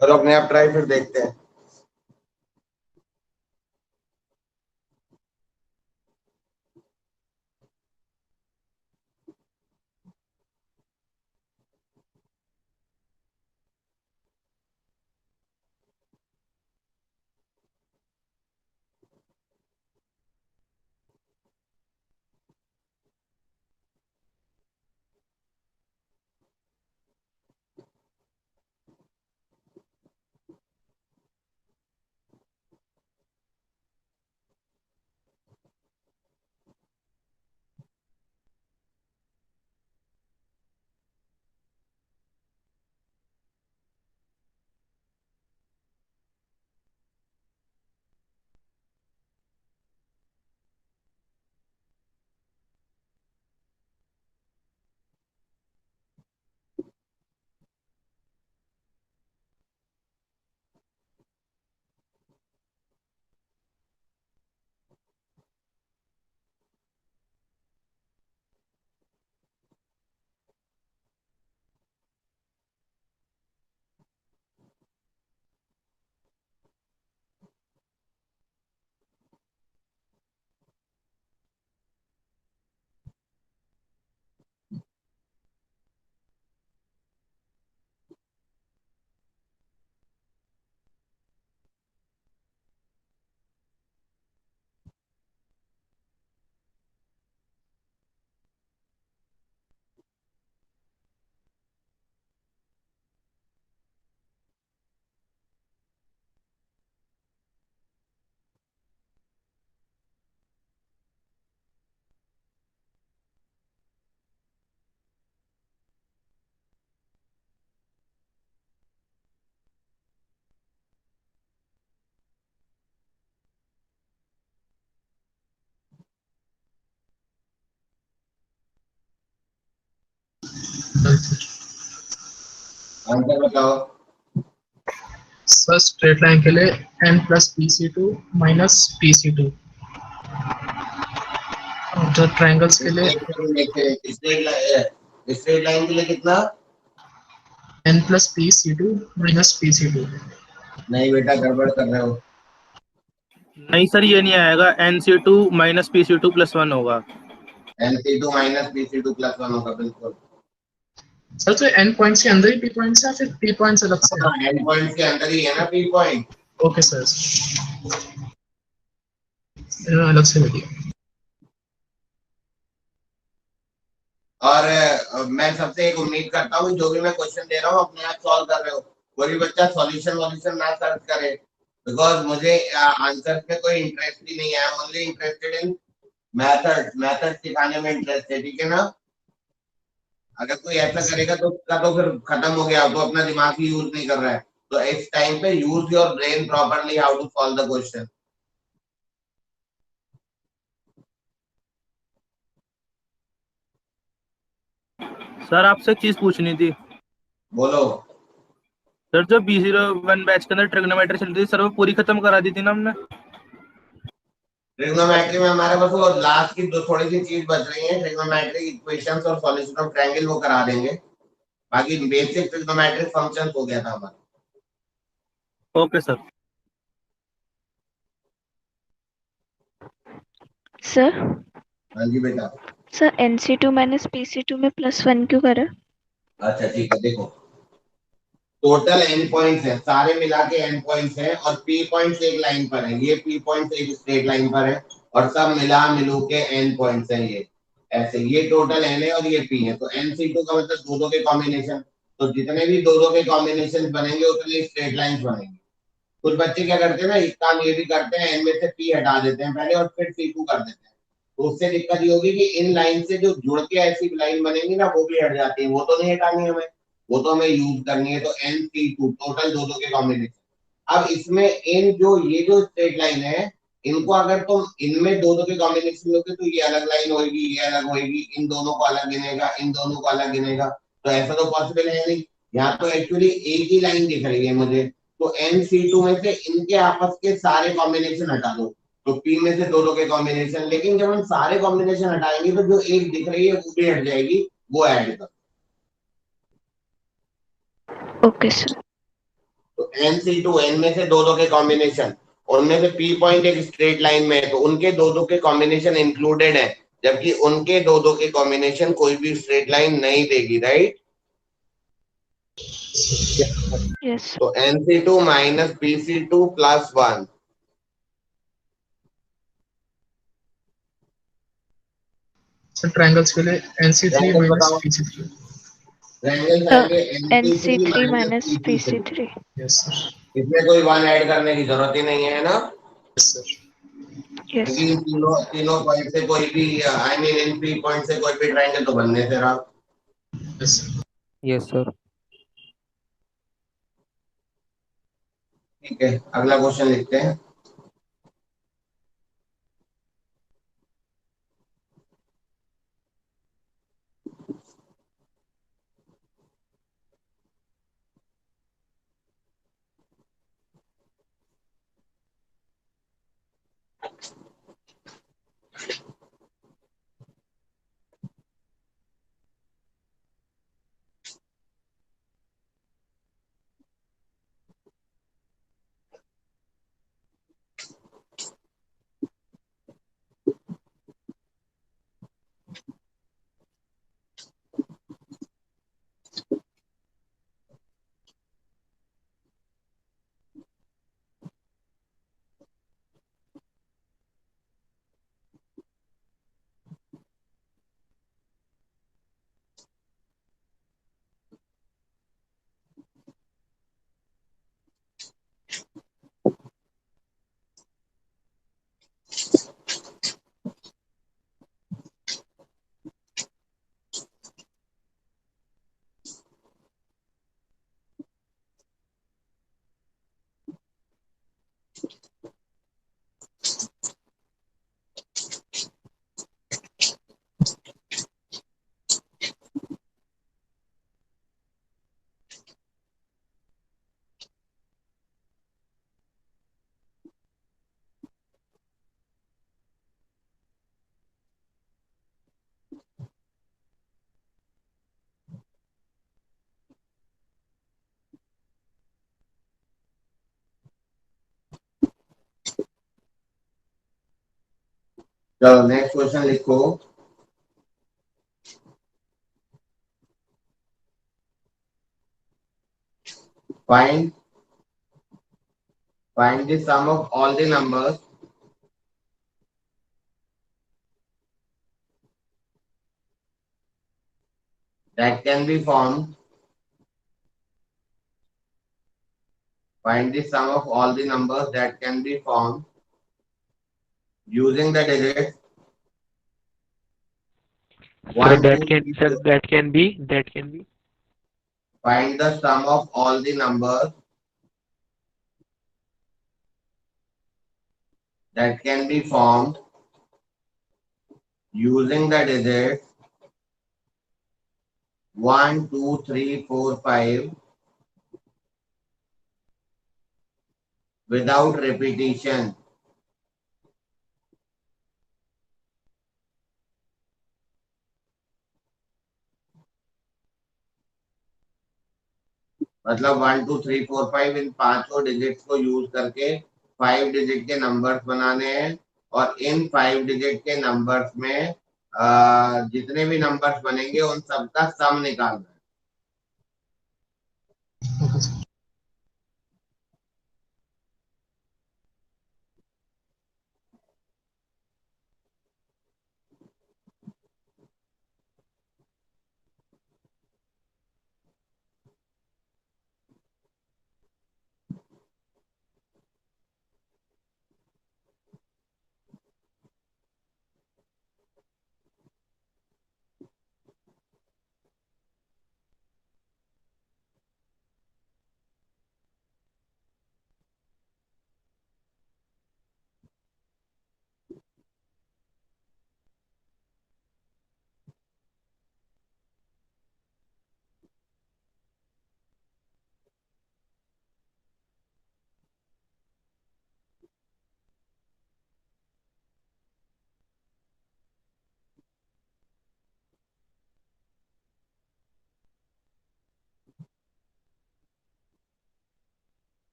[SPEAKER 2] चलो अपने आप ट्राई फिर देखते हैं। आंसर बताओ।
[SPEAKER 1] सर स्ट्रेट लाइन के लिए n plus P C two minus P C two, जो ट्रायंगल्स के लिए
[SPEAKER 2] स्ट्रेट लाइन के लिए कितना?
[SPEAKER 1] n plus P C two minus P C two.
[SPEAKER 2] नहीं बेटा, गड़बड़ कर रहे हो।
[SPEAKER 5] नहीं सर, ये नहीं आएगा, NC2 माइनस PC2 प्लस 1 होगा।
[SPEAKER 2] NC2 माइनस PC2 प्लस 1 होगा, बिल्कुल।
[SPEAKER 1] सर तो n पॉइंट्स के अंदर ही p पॉइंट्स है, फिर p पॉइंट्स अलग से है?
[SPEAKER 2] हाँ, एंड पॉइंट के अंदर ही है ना P पॉइंट।
[SPEAKER 1] ओके सर, अलग से लगी।
[SPEAKER 2] और मैं सबसे एक उम्मीद करता हूँ जो भी मैं क्वेश्चन दे रहा हूँ अपने आप सॉल्व कर रहे हो। कोई भी बच्चा सॉल्यूशन वॉल्यूशन ना सर्च करे, बिकॉज मुझे आंसर में कोई इंटरेस्ट ही नहीं है। Only interested in method, method सिखाने में इंटरेस्ट है, ठीक है ना। अगर कोई ऐसा करेगा तो उसका तो फिर खत्म हो गया, तो अपना दिमाग ही यूज नहीं कर रहा है। तो इस टाइम पे use your brain properly, how to solve the question.
[SPEAKER 5] Sir आपसे एक चीज पूछनी थी।
[SPEAKER 2] बोलो।
[SPEAKER 5] सर जो B01 बैच के अंदर ट्रिग्नोमेट्री चल रही थी सर, वो पूरी खत्म करा दी थी ना हमने।
[SPEAKER 2] ट्रिग्नोमेट्री में हमारे पास वो लास्ट की दो थोड़ी सी चीज बच रही है, ट्रिग्नोमेट्री इक्वेशंस और सॉल्यूशन ऑफ ट्रायंगल, वो करा देंगे। बाकी बेसिक ट्रिग्नोमेट्रिक फंक्शन हो गया था हमारा।
[SPEAKER 5] Okay sir.
[SPEAKER 3] सर
[SPEAKER 2] हाँ जी बेटा।
[SPEAKER 3] सर NC2 माइनस PC2 में +1 क्यों करा?
[SPEAKER 2] अच्छा ठीक है, देखो टोटल एन पॉइंट्स है, सारे मिला के एन पॉइंट्स है, और पी पॉइंट्स एक लाइन पर है, ये पी पॉइंट्स एक स्ट्रेट लाइन पर है, और सब मिला मिलू के एन पॉइंट्स है ये ऐसे। ये टोटल एन है और ये पी है, तो NC2 का मतलब दो दो के कॉम्बिनेशन। तो जितने भी दो दो के कॉम्बिनेशन बनेंगे उतने स्ट्रेट लाइंस बनेंगे। कुछ बच्चे क्या करते हैं ना, एक काम ये भी करते हैं, एन में से पी हटा देते हैं पहले और फिर C2 कर देते हैं। तो उससे दिक्कत ये होगी कि इन लाइन से जो जुड़ के ऐसी लाइन बनेगी ना, वो भी हट जाती है, वो तो नहीं हटानी हमें, वो तो हमें यूज करनी है। तो NC2 टोटल दो दो के कॉम्बिनेशन। अब इसमें इन जो ये जो स्ट्रेट लाइन है, इनको अगर तुम इनमें दो दो के कॉम्बिनेशन लोगे तो ये अलग लाइन होगी, ये अलग होगी, इन दोनों को अलग गिनेगा, इन दोनों को अलग गिनेगा। तो ऐसा तो पॉसिबल है नहीं। यहाँ तो एक्चुअली एक ही लाइन दिख रही है मुझे, तो NC2 में से इनके आपस के सारे कॉम्बिनेशन हटा दो, तो पी में से दो दो के कॉम्बिनेशन। लेकिन जब हम सारे कॉम्बिनेशन हटाएंगे तो जो एक दिख रही है वो भी हट जाएगी, वो ऐड कर।
[SPEAKER 3] Okay sir.
[SPEAKER 2] तो NC2 एन में से दो दो के कॉम्बिनेशन, उनमें से पी पॉइंट एक स्ट्रेट लाइन में है, तो उनके दो दो के कॉम्बिनेशन इंक्लूडेड है, जबकि उनके दो दो के कॉम्बिनेशन कोई भी स्ट्रेट लाइन नहीं देगी, राइट।
[SPEAKER 3] यस।
[SPEAKER 2] तो NC2 minus PC2 plus 1।
[SPEAKER 1] Sir triangles के लिए NC3
[SPEAKER 2] ट्रायंगल
[SPEAKER 1] माइनस
[SPEAKER 2] बताओ।
[SPEAKER 1] PC3।
[SPEAKER 2] ट्रायंगल आएंगे NC3
[SPEAKER 3] NC3
[SPEAKER 2] minus
[SPEAKER 3] minus
[SPEAKER 2] PC3।
[SPEAKER 3] PC3।
[SPEAKER 1] Yes sir.
[SPEAKER 2] इसमें कोई वन ऐड करने की जरूरत ही नहीं है ना,
[SPEAKER 1] यस सर।
[SPEAKER 3] यस।
[SPEAKER 2] क्योंकि इन तीनों तीनों पॉइंट से कोई भी, I mean in three point से कोई भी ट्रायंगल तो बनने से रहा।
[SPEAKER 1] Yes sir.
[SPEAKER 5] Yes sir.
[SPEAKER 2] ठीक है, अगला क्वेश्चन लिखते हैं। चलो नेक्स्ट क्वेश्चन लिखो। Find the sum of all the numbers that can be formed. Find the sum of all the numbers that can be formed using the digits
[SPEAKER 6] Sir,
[SPEAKER 2] 1, 2, 3, 4.
[SPEAKER 6] that can be.
[SPEAKER 2] Find the sum of all the numbers that can be formed using the digits 1, 2, 3, 4, 5 without repetition. मतलब 1, 2, 3, 4, 5 इन पांचों digits को use करके 5 digit के numbers बनाने हैं और इन 5 digit के numbers में जितने भी नंबर्स बनेंगे उन सबका सम निकालना है।
[SPEAKER 1] Okay sir.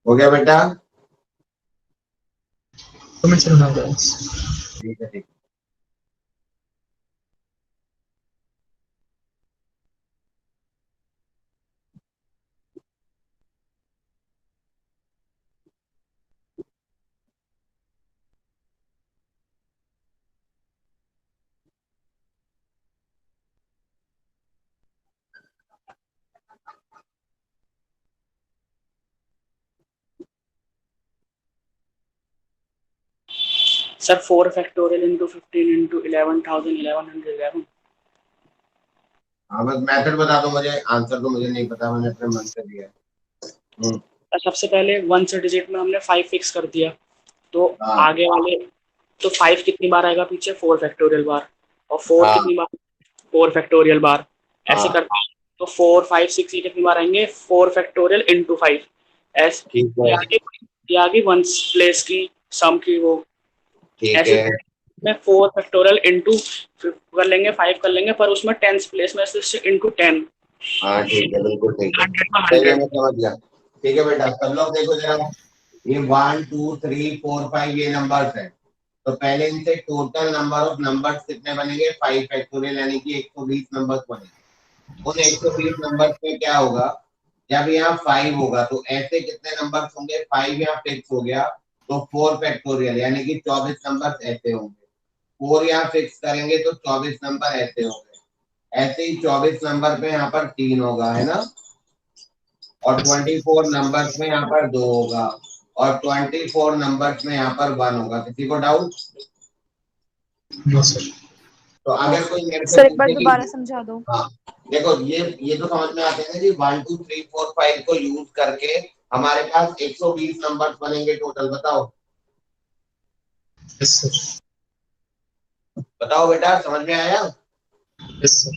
[SPEAKER 2] हो गया बेटा?
[SPEAKER 1] 2 minutes and a half guys.
[SPEAKER 2] ठीक है, ठीक।
[SPEAKER 7] Sir 4 factorial into 15 into 11,1111।
[SPEAKER 2] हाँ, बस मेथड बता दो मुझे, आंसर तो मुझे नहीं पता, मैंने अपने मन से दिया है।
[SPEAKER 7] सबसे पहले 1 से डिजिट में हमने 5 फिक्स कर दिया, तो
[SPEAKER 2] हाँ
[SPEAKER 7] आगे वाले तो 5 कितनी बार आएगा पीछे? 4 फैक्टोरियल बार, और 4
[SPEAKER 2] हाँ
[SPEAKER 7] कितनी बार? 4 फैक्टोरियल बार। ऐसे
[SPEAKER 2] हाँ,
[SPEAKER 7] करते हैं तो 4 5 6 ये कितनी बार आएंगे? 4 फैक्टोरियल इंटू 5। ऐसे
[SPEAKER 2] ठीक
[SPEAKER 7] ये
[SPEAKER 2] है,
[SPEAKER 7] आगे ये आगे वंस प्लेस की सम की वो।
[SPEAKER 2] ठीक
[SPEAKER 7] ऐसे
[SPEAKER 2] है।
[SPEAKER 7] में 4 फैक्टोरियल इंटू कर लेंगे, 5 कर लेंगे, पर उसमें टेंस प्लेस में से इंटू 10।
[SPEAKER 2] हाँ ठीक है, बिल्कुल ठीक है।
[SPEAKER 7] 100 का
[SPEAKER 2] चलिए
[SPEAKER 7] 100।
[SPEAKER 2] मैं समझ गया। ठीक है बेटा, सब लोग देखो जरा, ये 1 2 3 4 5 ये नंबर्स है। तो पहले इनसे टोटल नंबर ऑफ नंबर्स कितने बनेंगे? 5 फैक्टोरियल, यानी कि 120 नंबर्स बनेंगे। उन 120 नंबर्स में क्या होगा, जब यहाँ 5 होगा तो ऐसे कितने नंबर्स होंगे? 5 यहाँ फिक्स हो गया, तो 4 फैक्टोरियल यानी कि 24 नंबर्स ऐसे होंगे। 4 यहाँ फिक्स करेंगे तो 24 नंबर ऐसे होंगे। ऐसे ही 24 नंबर पे यहाँ पर 3 होगा, है ना? और 24 नंबर्स में यहाँ पर 2 होगा, और 24 नंबर्स में यहाँ पर 1 होगा। किसी को डाउट?
[SPEAKER 1] No sir.
[SPEAKER 2] तो अगर कोई मेरे से
[SPEAKER 3] सर एक बार
[SPEAKER 2] पूछे
[SPEAKER 3] दोबारा
[SPEAKER 2] कि,
[SPEAKER 3] समझा दो।
[SPEAKER 2] हाँ देखो, ये तो समझ में आते हैं जी। 1 2 3 4 5 को यूज करके हमारे पास 120 नंबर्स बनेंगे टोटल। बताओ
[SPEAKER 1] Yes sir.
[SPEAKER 2] बताओ बेटा, समझ में आया?
[SPEAKER 1] Yes sir.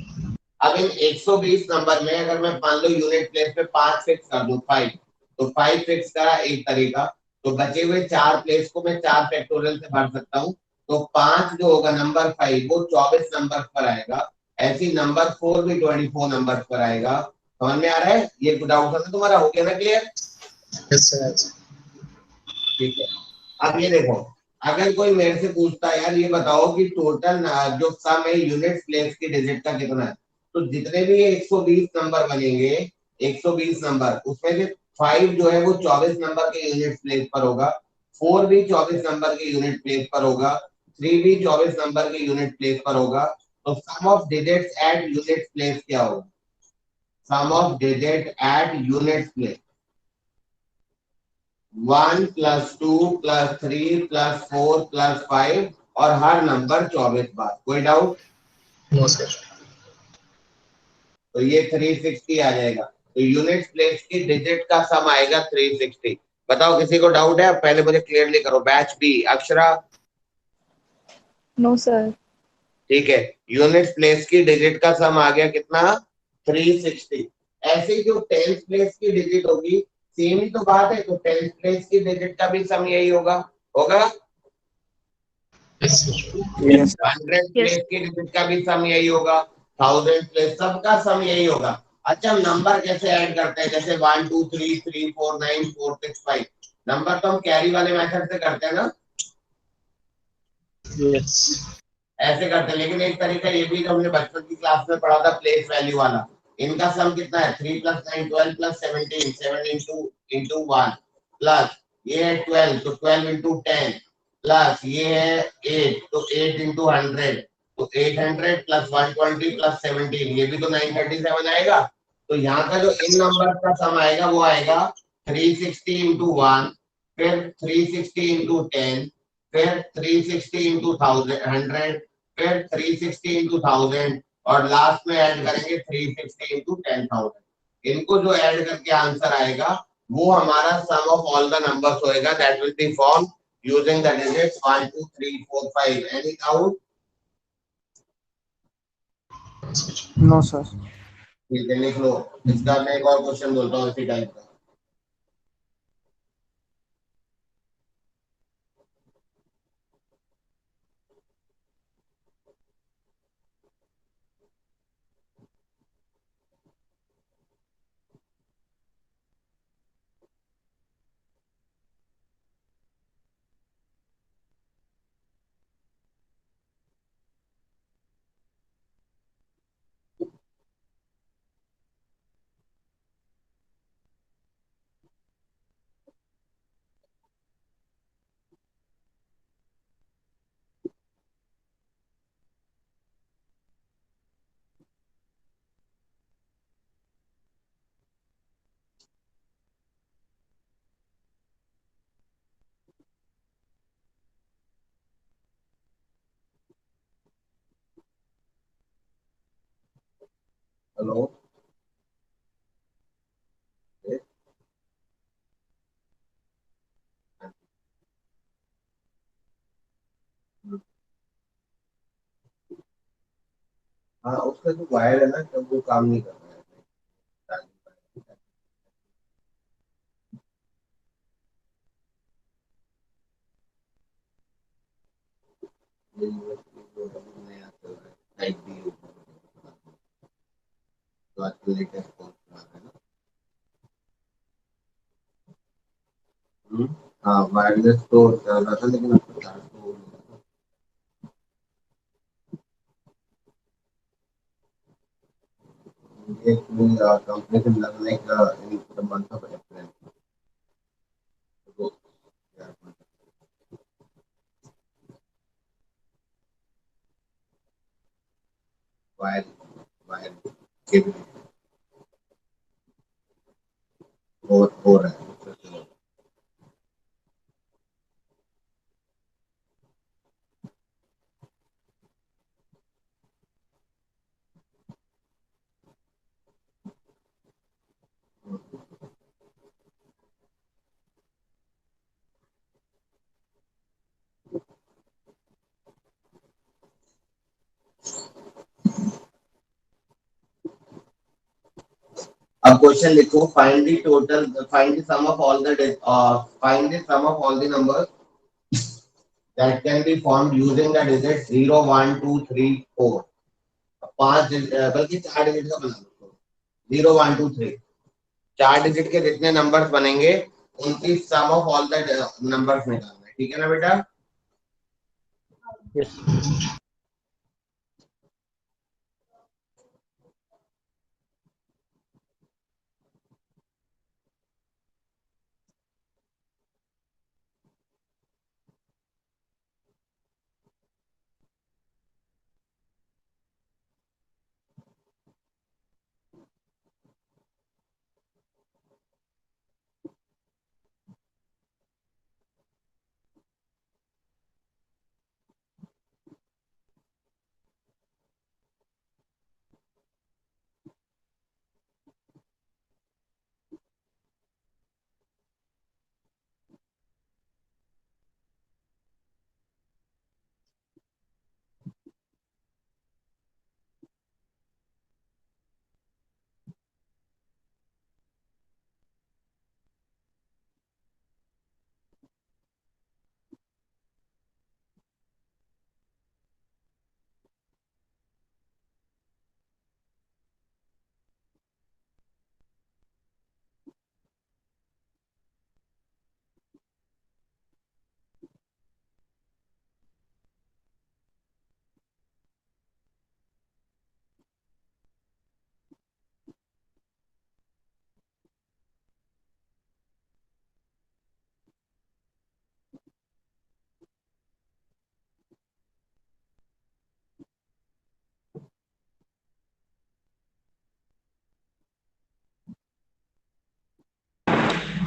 [SPEAKER 2] अब इन 120 नंबर में अगर मैं मान लो यूनिट प्लेस पे 5 फिक्स कर दूं, 5, तो 5 फिक्स करा एक तरीका, तो बचे हुए 4 प्लेस को मैं 4 फैक्टोरियल से भर सकता हूँ। तो 5 जो होगा नंबर 5 वो 24 नंबर पर आएगा। ऐसी नंबर 4 भी 24 नंबर पर आएगा। समझ में आ रहा है? ये डाउट है तुम्हारा, हो गया ना क्लियर?
[SPEAKER 1] Yes sir. Yes.
[SPEAKER 2] ठीक है। अब ये देखो, अगर कोई मेरे से पूछता है यार ये बताओ कि टोटल जो सम है यूनिट प्लेस की डिजिट का कितना है, तो जितने भी 120 नंबर बनेंगे, 120 नंबर, उसमें से 5 जो है वो 24 नंबर के यूनिट प्लेस पर होगा, 4 भी 24 नंबर के यूनिट प्लेस पर होगा, 3 भी 24 नंबर के यूनिट प्लेस पर होगा। तो sum of digits at unit place क्या होगा? Sum of digit at unit place 1 + 2 + 3 + 4 + 5, और हर नंबर 24 बार। कोई डाउट?
[SPEAKER 1] No sir.
[SPEAKER 2] तो ये 360 आ जाएगा। तो यूनिट प्लेस की डिजिट का सम आएगा 360। बताओ किसी को डाउट है? पहले मुझे क्लियरली करो। Batch B, Akshara.
[SPEAKER 3] No sir.
[SPEAKER 2] ठीक है, यूनिट प्लेस की डिजिट का सम आ गया कितना? 360। ऐसे ही जो टेंथ प्लेस की डिजिट होगी, सेम ही तो बात है, तो टेंथ प्लेस की डिजिट का भी सम यही होगा। होगा?
[SPEAKER 1] Yes sir.
[SPEAKER 7] Yes
[SPEAKER 2] 100
[SPEAKER 3] yes.
[SPEAKER 2] Place की डिजिट का भी सम यही होगा, 1000 प्लेस, सबका सम यही होगा। अच्छा, हम नंबर कैसे ऐड करते हैं? जैसे 1 2 3 3 4 9 4 6 5, नंबर तो हम कैरी वाले मेथड से करते हैं ना,
[SPEAKER 1] Yes.
[SPEAKER 2] ऐसे करते हैं। लेकिन एक तरीका ये भी जो हमने बचपन की क्लास में पढ़ा था, प्लेस वैल्यू वाला, इनका सम कितना है? 3 + 9 12 + 17, 7 इंटू 1, प्लस ये है 12, तो 12 इंटू 10, प्लस ये है 8, तो 8 इंटू 100, तो 800 + 120 + 17, ये भी तो 937 आएगा। तो यहाँ का जो इन नंबर का सम आएगा वो आएगा 360 इंटू 1, फिर 360 इंटू 10, फिर 360 इंटू 100, फिर 360 इंटू 1000, और लास्ट में ऐड करेंगे 360 इंटू 10,000। इनको जो ऐड करके आंसर आएगा वो हमारा sum of all the numbers होएगा। That will be form using the digits 1 2 3 4 5। Any doubt?
[SPEAKER 5] No sir.
[SPEAKER 2] ठीक है, लिख लो। इसका मैं एक और क्वेश्चन बोलता हूँ इसी टाइप का। हेलो। हाँ, उसका जो वायर है ना, तो वो काम नहीं कर रहा है। ये USB जो अभी नया चल रहा है, टाइप बी, तो आजकल लेटेस्ट फोन आ रहा है ना। हम्म, हाँ, वायरलेस तो चल रहा था, लेकिन अब चार्ज तो एक कंपनी से लगने का in the month of April. तो वायर वायर केबल हो रहा है उससे। अब क्वेश्चन लिखो, find the total, find the sum of all the find the sum of all the numbers that can be formed using the digit 0 1 2 3 4। पांच बल्कि 4 digit का बना लो। 0 1 2 3 4 डिजिट के जितने नंबर्स बनेंगे उनकी सम ऑफ ऑल द नंबर्स निकालना है, ठीक है ना बेटा।
[SPEAKER 6] Yes.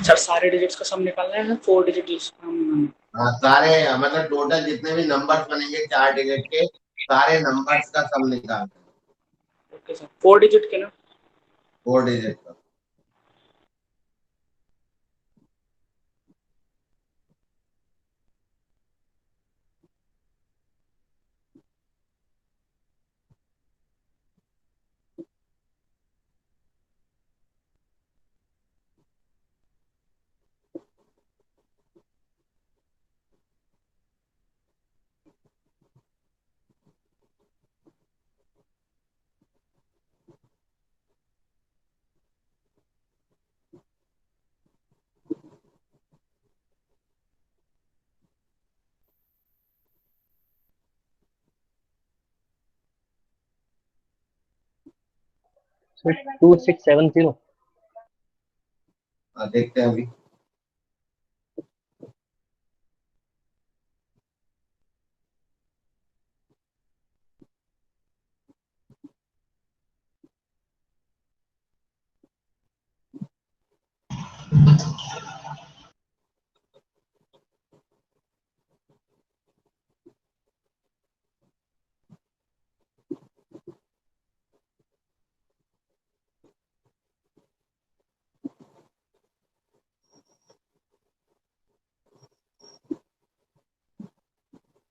[SPEAKER 7] सर सारे डिजिट्स का सम निकालना है, 4 डिजिट हम।
[SPEAKER 2] हाँ, सारे मतलब टोटल जितने भी नंबर्स बनेंगे 4 डिजिट के, सारे नंबर्स का सम निकालना है।
[SPEAKER 7] ओके सर, 4 डिजिट के ना।
[SPEAKER 2] 4 डिजिट का।
[SPEAKER 6] So 2670.
[SPEAKER 2] देखते हैं अभी।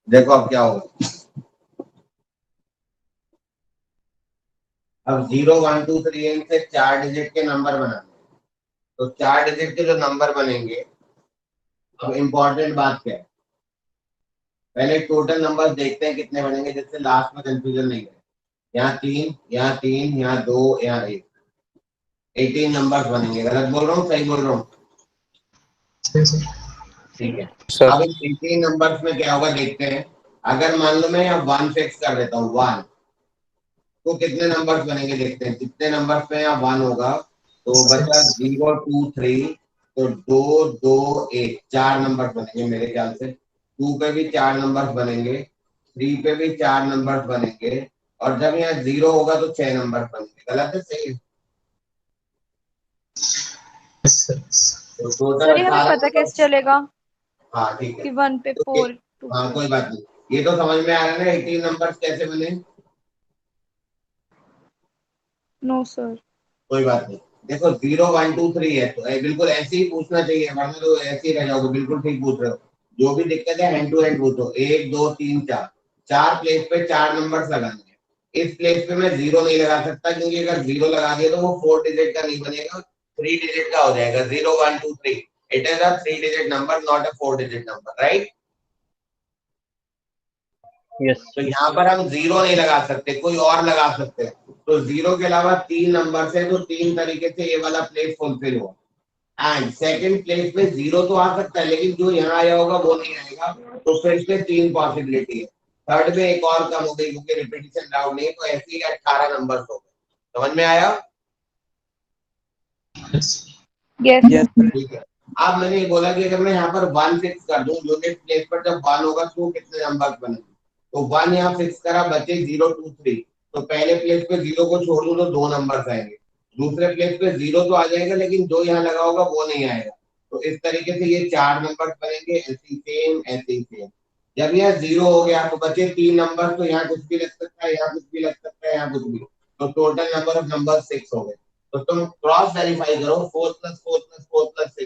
[SPEAKER 2] देखो अब क्या होगा। अब 0 1 2 3 एन से 4 डिजिट के नंबर बनाने, तो 4 डिजिट के जो नंबर बनेंगे, अब इम्पोर्टेंट बात क्या है, पहले टोटल नंबर देखते हैं कितने बनेंगे, जिससे लास्ट में कंफ्यूजन नहीं है। यहाँ 3, यहाँ 3, यहाँ 2, यहाँ 1, 18 नंबर्स बनेंगे। गलत बोल रहा हूँ, सही बोल रहा हूँ?
[SPEAKER 1] सही सर।
[SPEAKER 2] ठीक है।
[SPEAKER 4] सर
[SPEAKER 2] अब इन 18 नंबर्स में क्या होगा देखते हैं। अगर मान लो मैं यहाँ 1 फिक्स कर देता हूँ, 1, तो कितने नंबर्स बनेंगे देखते हैं। कितने नंबर्स में यहाँ 1 होगा, तो बचा 0 2 3, तो 2 2 1, 4 नंबर्स बनेंगे मेरे ख्याल से। 2 पे भी 4 नंबर्स बनेंगे, 3 पे भी 4 नंबर्स बनेंगे, और जब यहाँ 0 होगा तो 6 नंबर्स बनेंगे। गलत है सही है? तो टोटल
[SPEAKER 3] सर ये हमें
[SPEAKER 2] 18
[SPEAKER 3] पता कैसे
[SPEAKER 2] नंबर्स।
[SPEAKER 3] चलेगा
[SPEAKER 2] हाँ ठीक है।
[SPEAKER 3] कि 1 पे
[SPEAKER 2] तो
[SPEAKER 3] 4 2
[SPEAKER 2] हाँ
[SPEAKER 3] पे?
[SPEAKER 2] कोई बात नहीं, ये तो समझ में आ रहा है ना 18 नंबर्स कैसे बने।
[SPEAKER 3] No sir.
[SPEAKER 2] कोई बात नहीं। देखो 0 1 2 3 है, तो बिल्कुल ऐसे ही पूछना चाहिए, वरना तो ऐसे ही रह जाओगे। बिल्कुल ठीक पूछ रहे हो। जो भी दिक्कत है हैंड टू हैंड पूछो। 1 2 3 4, 4 प्लेस पे 4 नंबर्स लगाने हैं। इस प्लेस पे मैं 0 नहीं लगा सकता, क्योंकि अगर 0 लगा दिया तो वो 4 डिजिट का नहीं बनेगा, 3 डिजिट का हो जाएगा। 0 1 2 3, it is a 3 digit number, not a 4 digit number, right?
[SPEAKER 6] Yes.
[SPEAKER 2] तो यहाँ पर हम 0 नहीं लगा सकते, कोई और लगा सकते हैं। तो 0 के अलावा 3 नंबर से, तो 3 तरीके से ये वाला प्लेस फुलफिल हुआ। एंड सेकंड प्लेस पे 0 तो आ सकता है, लेकिन जो यहाँ आया होगा वो नहीं आएगा, तो फिर से 3 पॉसिबिलिटी है। थर्ड में एक और कम हो गई, क्योंकि रिपीटिशन राउंड नहीं है, तो ऐसे ही 18 नंबर हो गए। समझ में आया?
[SPEAKER 3] यस।
[SPEAKER 2] ठीक है। अब मैंने ये बोला कि अगर मैं यहाँ पर 1 फिक्स कर दूं, यूनिट प्लेस पर जब 1 होगा तो कितने नंबर बनेंगे। तो 1 यहाँ फिक्स करा, बचे 0 2 3, तो पहले प्लेस पे 0 को छोड़ दूं तो 2 नंबर आएंगे। दूसरे प्लेस पे 0 तो आ जाएगा, लेकिन जो यहाँ लगा होगा वो नहीं आएगा। तो इस तरीके से ये 4 नंबर बनेंगे, ऐसी सेम ऐसी सेम। जब यह 0 हो गया तो बचे 3 नंबर, तो यहाँ कुछ भी लग सकता है, यहाँ कुछ भी लग सकता है, यहाँ कुछ भी। तो टोटल नंबर ऑफ नंबर 6 हो गए। तो तुम क्रॉस वेरीफाई करो, 4 + 4 + 4 + 6,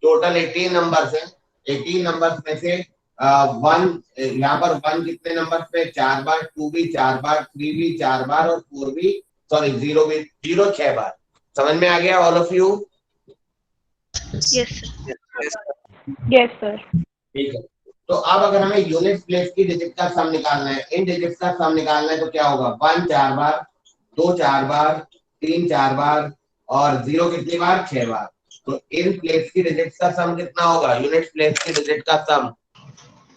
[SPEAKER 2] टोटल 18 नंबर्स हैं। 18 नंबर्स में से 1, यहाँ पर 1 कितने नंबर्स पे 4 बार, 2 भी 4 बार, 3 भी 4 बार, और 4 भी, सॉरी 0 भी, 0 6 बार। समझ में आ गया all of you?
[SPEAKER 3] Yes sir.
[SPEAKER 2] ठीक है। तो अब अगर हमें यूनिट प्लेस की डिजिट का सम निकालना है, इन डिजिट्स का सम निकालना है, तो क्या होगा। 1 4 बार, 2 4 बार, 3 4 बार, और 0 कितनी बार, 6 बार। तो इन प्लेस की डिजिट्स का सम कितना होगा, यूनिट प्लेस की डिजिट का सम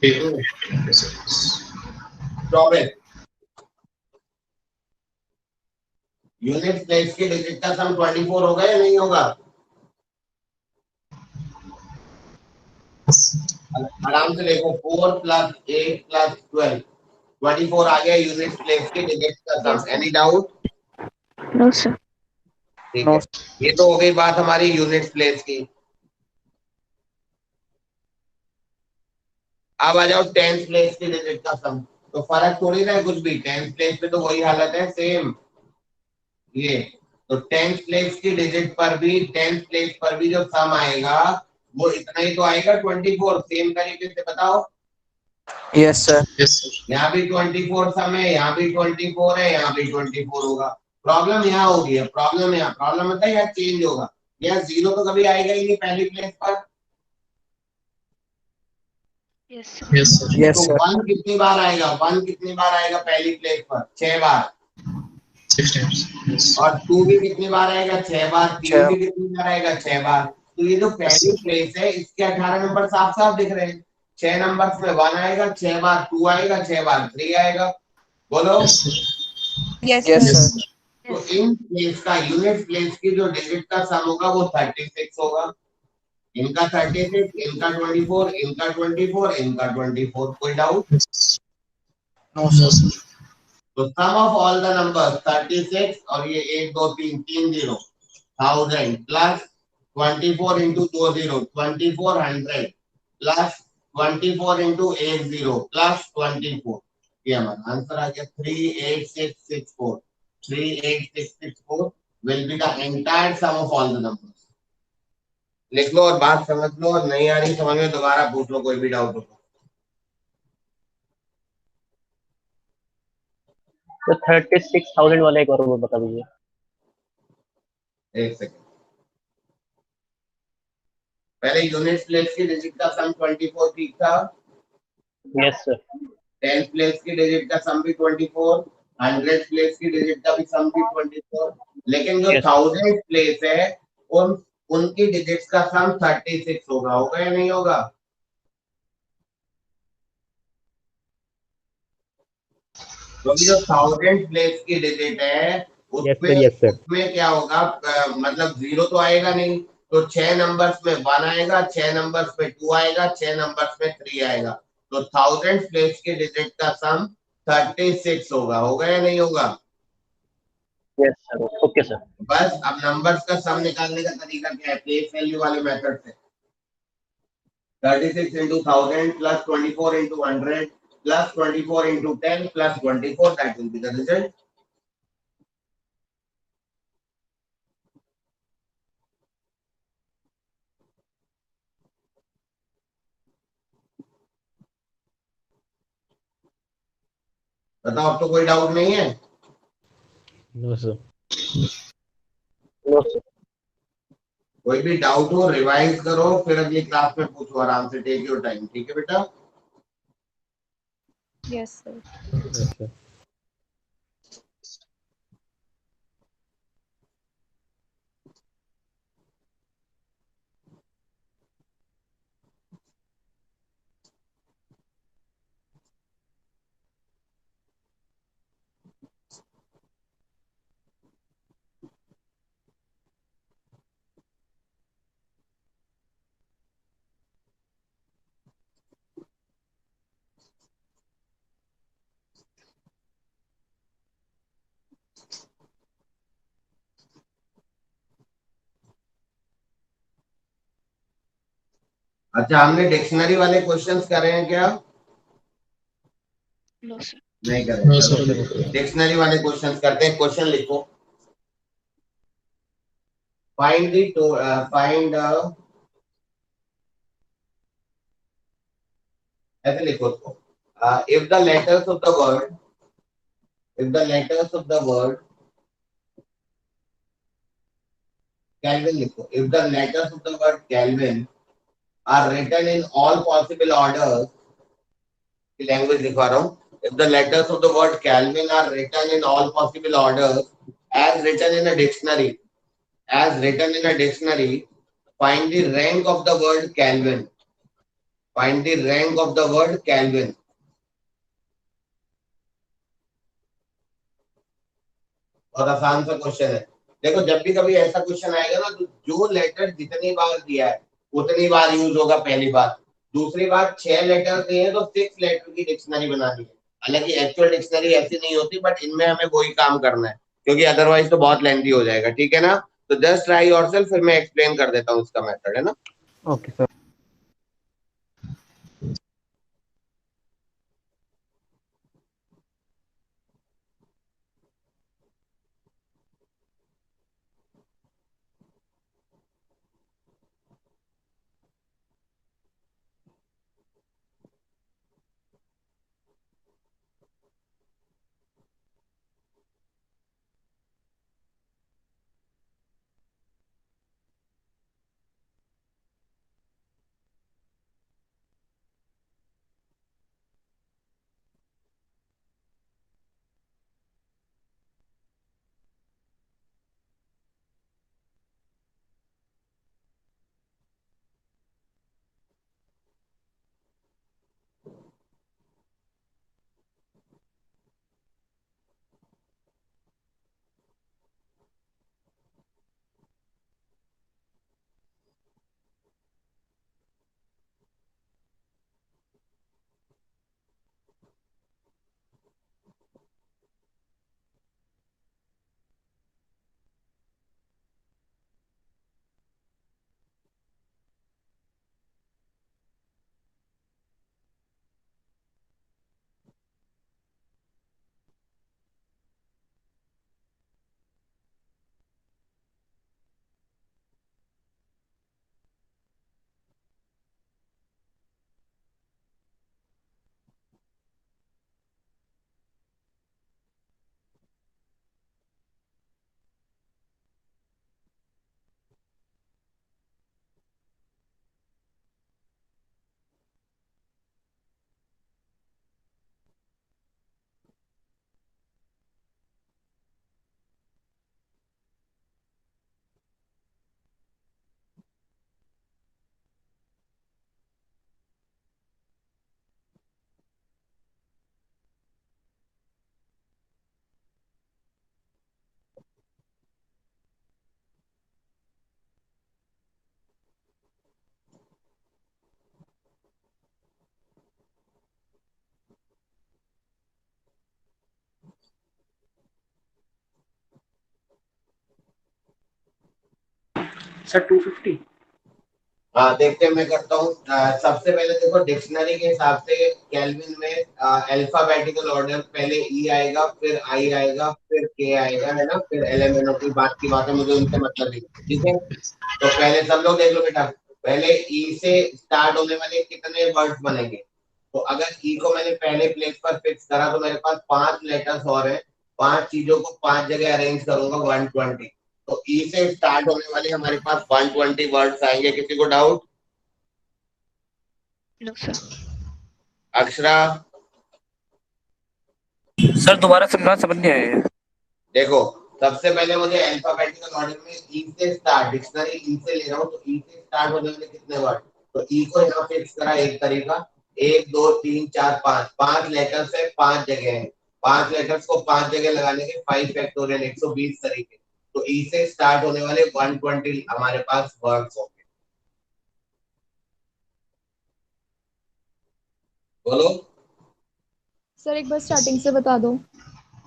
[SPEAKER 2] 24। यूनिट प्लेस की डिजिट का सम 24 होगा या नहीं होगा? आराम से देखो, 4 + 8 + 12, 24 आ गया यूनिट प्लेस की डिजिट का sum. Any doubt?
[SPEAKER 3] No sir.
[SPEAKER 2] ठीक है। ये तो हो गई बात हमारी यूनिट प्लेस की। अब आ जाओ 10th प्लेस की डिजिट का सम। तो फर्क थोड़ी ना है कुछ भी, 10th प्लेस पे तो वही हालत है, सेम ये। तो 10th प्लेस की डिजिट पर भी, 10th प्लेस पर भी जो सम आएगा वो इतना ही तो आएगा, 24। सेम तरीके से बताओ।
[SPEAKER 4] Yes sir.
[SPEAKER 2] यहाँ भी 24 सम है, यहाँ भी 24 है, यहाँ भी 24 होगा। प्रॉब्लम यहाँ होगी, प्रॉब्लम यहाँ, प्रॉब्लम होता है यहाँ चेंज होगा। यहाँ 0 तो कभी आएगा ही नहीं पहली प्लेस पर।
[SPEAKER 3] यस
[SPEAKER 2] तो 1 कितनी बार आएगा, 1 कितनी बार आएगा पहली प्लेस पर, 6 बार।
[SPEAKER 1] 6 times।
[SPEAKER 2] और 2 भी कितनी बार आएगा, 6 बार। 3 भी कितनी बार आएगा, 6 बार। तो ये जो पहली प्लेस है इसके 18 नंबर साफ साफ दिख रहे हैं। 6 नंबर में 1 आएगा 6 बार, 2 आएगा 6 बार, 3 आएगा। बोलो।
[SPEAKER 3] Yes
[SPEAKER 1] Yes।
[SPEAKER 2] तो इन प्लेस का, यूनिट प्लेस की जो डिजिट का सम होगा वो 36 होगा। इनका 36, इनका 24, इनका 24, इनका 24। कोई डाउट?
[SPEAKER 1] No sir।
[SPEAKER 2] तो sum of all the numbers 36, और ये 1 2 3 3 0, 1000 plus 24 into 2 0, 2400 plus 24 into 8 0 plus 24। ये हमारा आंसर आ गया 38664। 38664 will be the entire sum of all the numbers। लिख लो और बात समझ लो, और नहीं आ रही समझ में दोबारा पूछ लो कोई भी डाउट हो।
[SPEAKER 6] तो 36,000 वाला एक बार वो बता दीजिए।
[SPEAKER 2] एक सेकंड, पहले यूनिट प्लेस की डिजिट का सम 24 ठीक था,
[SPEAKER 6] यस सर।
[SPEAKER 2] 10 प्लेस की डिजिट का सम भी 24, 100 प्लेस की डिजिट का भी सम भी 24, लेकिन जो
[SPEAKER 6] Yes.
[SPEAKER 2] 1000 प्लेस है उन उनकी डिजिट्स का सम 36 होगा या नहीं होगा? क्योंकि जो 1000 प्लेस की डिजिट है उसमें
[SPEAKER 6] yes, sir.
[SPEAKER 2] उसमें क्या होगा, मतलब जीरो तो आएगा नहीं, तो 6 नंबर्स में 1 आएगा, 6 नंबर्स में 2 आएगा, 6 नंबर्स में 3 आएगा, तो 1000 प्लेस की डिजिट का सम 36 होगा या नहीं होगा?
[SPEAKER 6] Yes sir, okay sir.
[SPEAKER 2] बस अब नंबर्स का सम निकालने का तरीका क्या है, प्लेस वैल्यू वाले मेथड से 36 into 1000 plus 24 into 100 plus 24 into 10 plus 24, that will be the result. बताओ, अब तो कोई डाउट नहीं है?
[SPEAKER 6] No sir. No sir.
[SPEAKER 2] कोई भी डाउट हो रिवाइज करो, फिर अगली क्लास में पूछो आराम से, टेक योर टाइम, ठीक है बेटा?
[SPEAKER 3] Yes sir.
[SPEAKER 6] अच्छा।
[SPEAKER 2] अच्छा, हमने डिक्शनरी वाले क्वेश्चंस कर रहे हैं क्या?
[SPEAKER 3] No sir.
[SPEAKER 2] नहीं कर
[SPEAKER 1] नो
[SPEAKER 2] रहे,
[SPEAKER 1] सर,
[SPEAKER 2] चलो डिक्शनरी वाले क्वेश्चंस करते हैं। क्वेश्चन लिखो, फाइंड द फाइंड ऐसे लिखो उसको, if the letters of the word, if the letters of the word Kelvin लिखो, if the letters of the word Kelvin are written in all possible orders, language लिखवा रहा हूँ, if the letters of the word Kelvin are written in all possible orders as written in a dictionary, as written in a dictionary, find the rank of the word Kelvin, find the rank of the word Kelvin. बहुत आसान सा question है। देखो, जब भी कभी ऐसा question आएगा ना, तो जो लेटर जितनी बार दिया है उतनी बार यूज होगा, पहली बात। दूसरी बात, 6 लेटर दिए हैं तो 6 लेटर की डिक्शनरी बनानी है। हालांकि एक्चुअल डिक्शनरी ऐसी नहीं होती, बट इनमें हमें वही काम करना है, क्योंकि अदरवाइज तो बहुत लेंथी हो जाएगा, ठीक है ना? तो जस्ट ट्राई योरसेल्फ, फिर मैं एक्सप्लेन कर देता हूँ इसका मेथड, है ना?
[SPEAKER 5] Okay sir.
[SPEAKER 7] सर 250।
[SPEAKER 2] हाँ देखते हैं, मैं करता हूँ। सबसे पहले देखो डिक्शनरी के हिसाब से केल्विन में अल्फाबेटिकल ऑर्डर पहले ई आएगा, फिर आई आएगा, फिर के आएगा, है ना, फिर एलएमएनओ की बात की बात है, मुझे उनसे मतलब नहीं, ठीक है। तो पहले सब लोग देख लो बेटा, पहले ई से स्टार्ट होने वाले कितने वर्ड्स बनेंगे। तो अगर ई को मैंने पहले प्लेस पर फिक्स करा तो मेरे पास 5 लेटर्स और हैं, 5 चीजों को 5 जगह अरेंज करूंगा 120। तो ई से स्टार्ट होने वाले हमारे पास 120 वर्ड्स आएंगे। किसी को doubt?
[SPEAKER 3] No sir.
[SPEAKER 2] Akshara
[SPEAKER 5] sir दोबारा समझा, समझ नहीं आया।
[SPEAKER 2] देखो, सबसे पहले मुझे अल्फाबेटिकल ऑर्डर में ई से स्टार्ट, डिक्शनरी ई से ले रहा हूँ, तो ई से स्टार्ट होने वाले कितने वर्ड। तो ई को यहाँ फिक्स करा एक तरीका, 1 2 3 4 5, 5 लेटर्स है, 5 जगह है, 5 लेटर्स को 5 जगह लगाने के 5 फैक्टोरियल 120 तरीके। तो ई से स्टार्ट होने वाले 120 हमारे पास वर्ड्स होंगे। बोलो
[SPEAKER 3] सर एक बार स्टार्टिंग से बता दो।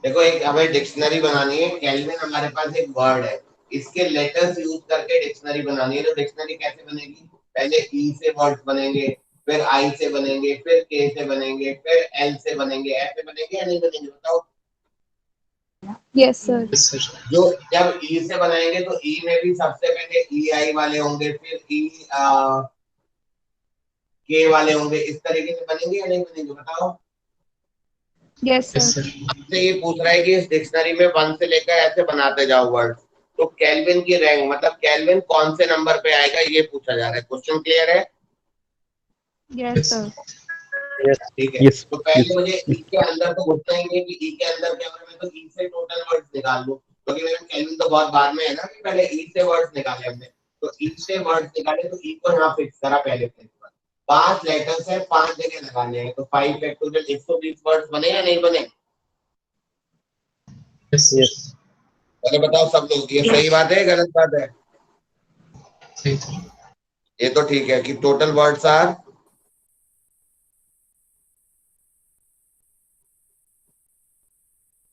[SPEAKER 2] देखो, एक हमें डिक्शनरी बनानी है। केल्विन हमारे पास एक वर्ड है, इसके लेटर्स यूज करके डिक्शनरी बनानी है। तो डिक्शनरी कैसे बनेगी, पहले ई से वर्ड्स बनेंगे, फिर आई से बनेंगे, फिर के से बनेंगे, फिर एल से बनेंगे, ऐसे बनेंगे या नहीं बनेंगे बताओ।
[SPEAKER 3] Yes sir.
[SPEAKER 1] Yes sir.
[SPEAKER 2] जो जब ई से बनाएंगे तो ई में भी सबसे पहले ई आई वाले होंगे, फिर ई के वाले होंगे, इस तरीके से बनेंगे या नहीं बनेंगे बताओ।
[SPEAKER 3] Yes
[SPEAKER 1] yes
[SPEAKER 3] sir.
[SPEAKER 1] सर।
[SPEAKER 2] आपसे ये पूछ रहा है कि इस डिक्शनरी में 1 से लेकर ऐसे बनाते जाओ वर्ड। तो केल्विन की रैंक मतलब केल्विन कौन से नंबर पे आएगा ये पूछा जा रहा है। क्वेश्चन क्लियर है?
[SPEAKER 3] Yes sir.
[SPEAKER 6] Yes.
[SPEAKER 2] ठीक है।
[SPEAKER 6] Yes.
[SPEAKER 2] तो पहले
[SPEAKER 6] Yes.
[SPEAKER 2] मुझे ई के अंदर तो घुसना ही नहीं कि ई के अंदर क्या होगा, मैं तो ई से टोटल वर्ड्स निकाल लूं, क्योंकि मेरा केल्विन तो बहुत बाद में है ना, कि पहले ई से वर्ड्स निकाले हमने। तो ई से वर्ड्स निकाले तो ई को यहाँ फिक्स करा पहले प्लेस पर, 5 लेटर्स है, 5 जगह लगाने हैं, तो 5 फैक्टोरियल 120 वर्ड्स बने या नहीं बने।
[SPEAKER 1] Yes
[SPEAKER 6] Yes.
[SPEAKER 2] पहले बताओ सब लोग, ये सही बात है गलत बात है?
[SPEAKER 1] सही सर।
[SPEAKER 2] ये तो ठीक है कि टोटल वर्ड्स आर,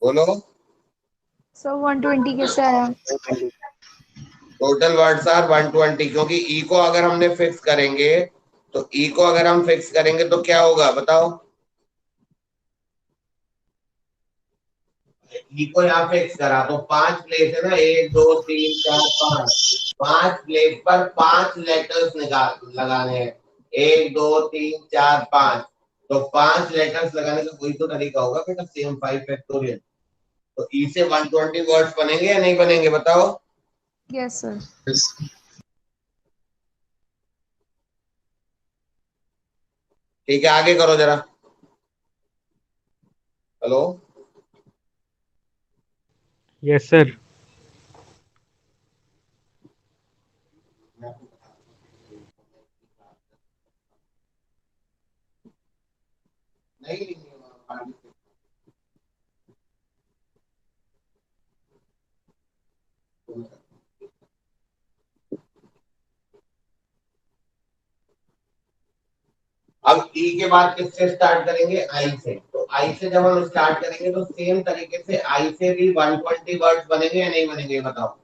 [SPEAKER 2] बोलो
[SPEAKER 3] सर 120 कैसे आया?
[SPEAKER 2] टोटल वर्ड्स आर 120, क्योंकि ई को अगर हमने फिक्स करेंगे तो ई को अगर हम फिक्स करेंगे तो क्या होगा बताओ। ई को यहाँ फिक्स करा तो 5 प्लेस है ना, 1 2 3 4 5, 5 प्लेस पर 5 लेटर्स निकाल लगाने हैं, 1 2 3 4 5। तो 5 लेटर्स लगाने का कोई तो तरीका होगा बेटा, सेम 5 फैक्टोरियल। तो ई से 120 वर्ड्स बनेंगे या नहीं बनेंगे बताओ।
[SPEAKER 3] Yes sir.
[SPEAKER 1] यस।
[SPEAKER 2] ठीक है, आगे करो जरा। Hello
[SPEAKER 6] Yes, sir.
[SPEAKER 2] नहीं, अब ई के बाद किससे स्टार्ट करेंगे, आई से। तो आई से जब हम स्टार्ट करेंगे तो सेम तरीके से आई से भी 120 वर्ड्स बनेंगे या नहीं बनेंगे बताओ।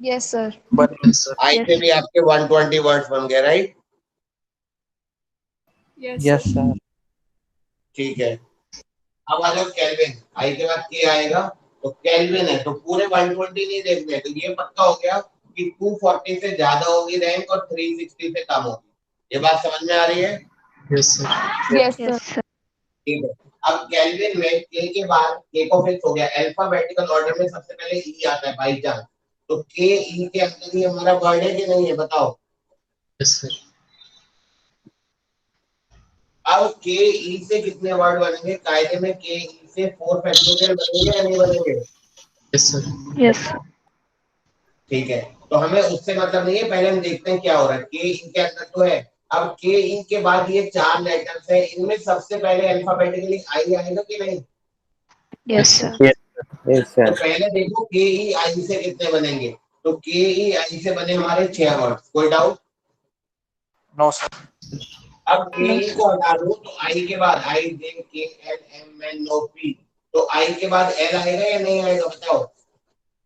[SPEAKER 3] Yes sir.
[SPEAKER 1] Yes sir.
[SPEAKER 2] I से भी आपके 120 वर्ड्स बन गए, राइट?
[SPEAKER 6] Yes, sir.
[SPEAKER 2] ठीक है। अब आ जाओ केल्विन, आई के बाद के आएगा, तो केल्विन है तो पूरे 120 नहीं देखने, तो ये पक्का हो गया कि 240 से ज्यादा होगी रैंक और 360 से कम होगी। ये बात समझ में आ रही है?
[SPEAKER 1] Yes sir.
[SPEAKER 3] Yes sir.
[SPEAKER 2] ठीक है। अब केल्विन में के के बाद के को फिक्स हो गया, अल्फाबेटिकल ऑर्डर में सबसे पहले ई आता है बाई चांस, तो के ई के अंदर ही हमारा वर्ड है कि नहीं है बताओ।
[SPEAKER 1] Yes sir.
[SPEAKER 2] अब के ई से कितने वर्ड बनेंगे, कायदे में के ई से 4 फैक्टोरियल बनेंगे या नहीं बनेंगे।
[SPEAKER 1] Yes sir.
[SPEAKER 3] यस।
[SPEAKER 2] ठीक है, तो हमें उससे मतलब नहीं है, पहले हम देखते हैं क्या हो रहा है। के ई के अंदर तो है, अब के ई के बाद ये 4 लेटर्स है, इनमें सबसे पहले अल्फाबेटिकली आई आएगा कि नहीं।
[SPEAKER 3] Yes sir.
[SPEAKER 6] Yes. Yes,
[SPEAKER 2] तो
[SPEAKER 6] sir.
[SPEAKER 2] पहले देखो के ई आई से कितने बनेंगे, तो के ई आई से बने हमारे 6 वर्ड्स, कोई डाउट।
[SPEAKER 5] No sir.
[SPEAKER 2] अब के ई को हटा दो तो आई के बाद I J K L M N O P, तो आई के बाद एल आएगा या नहीं आएगा बताओ।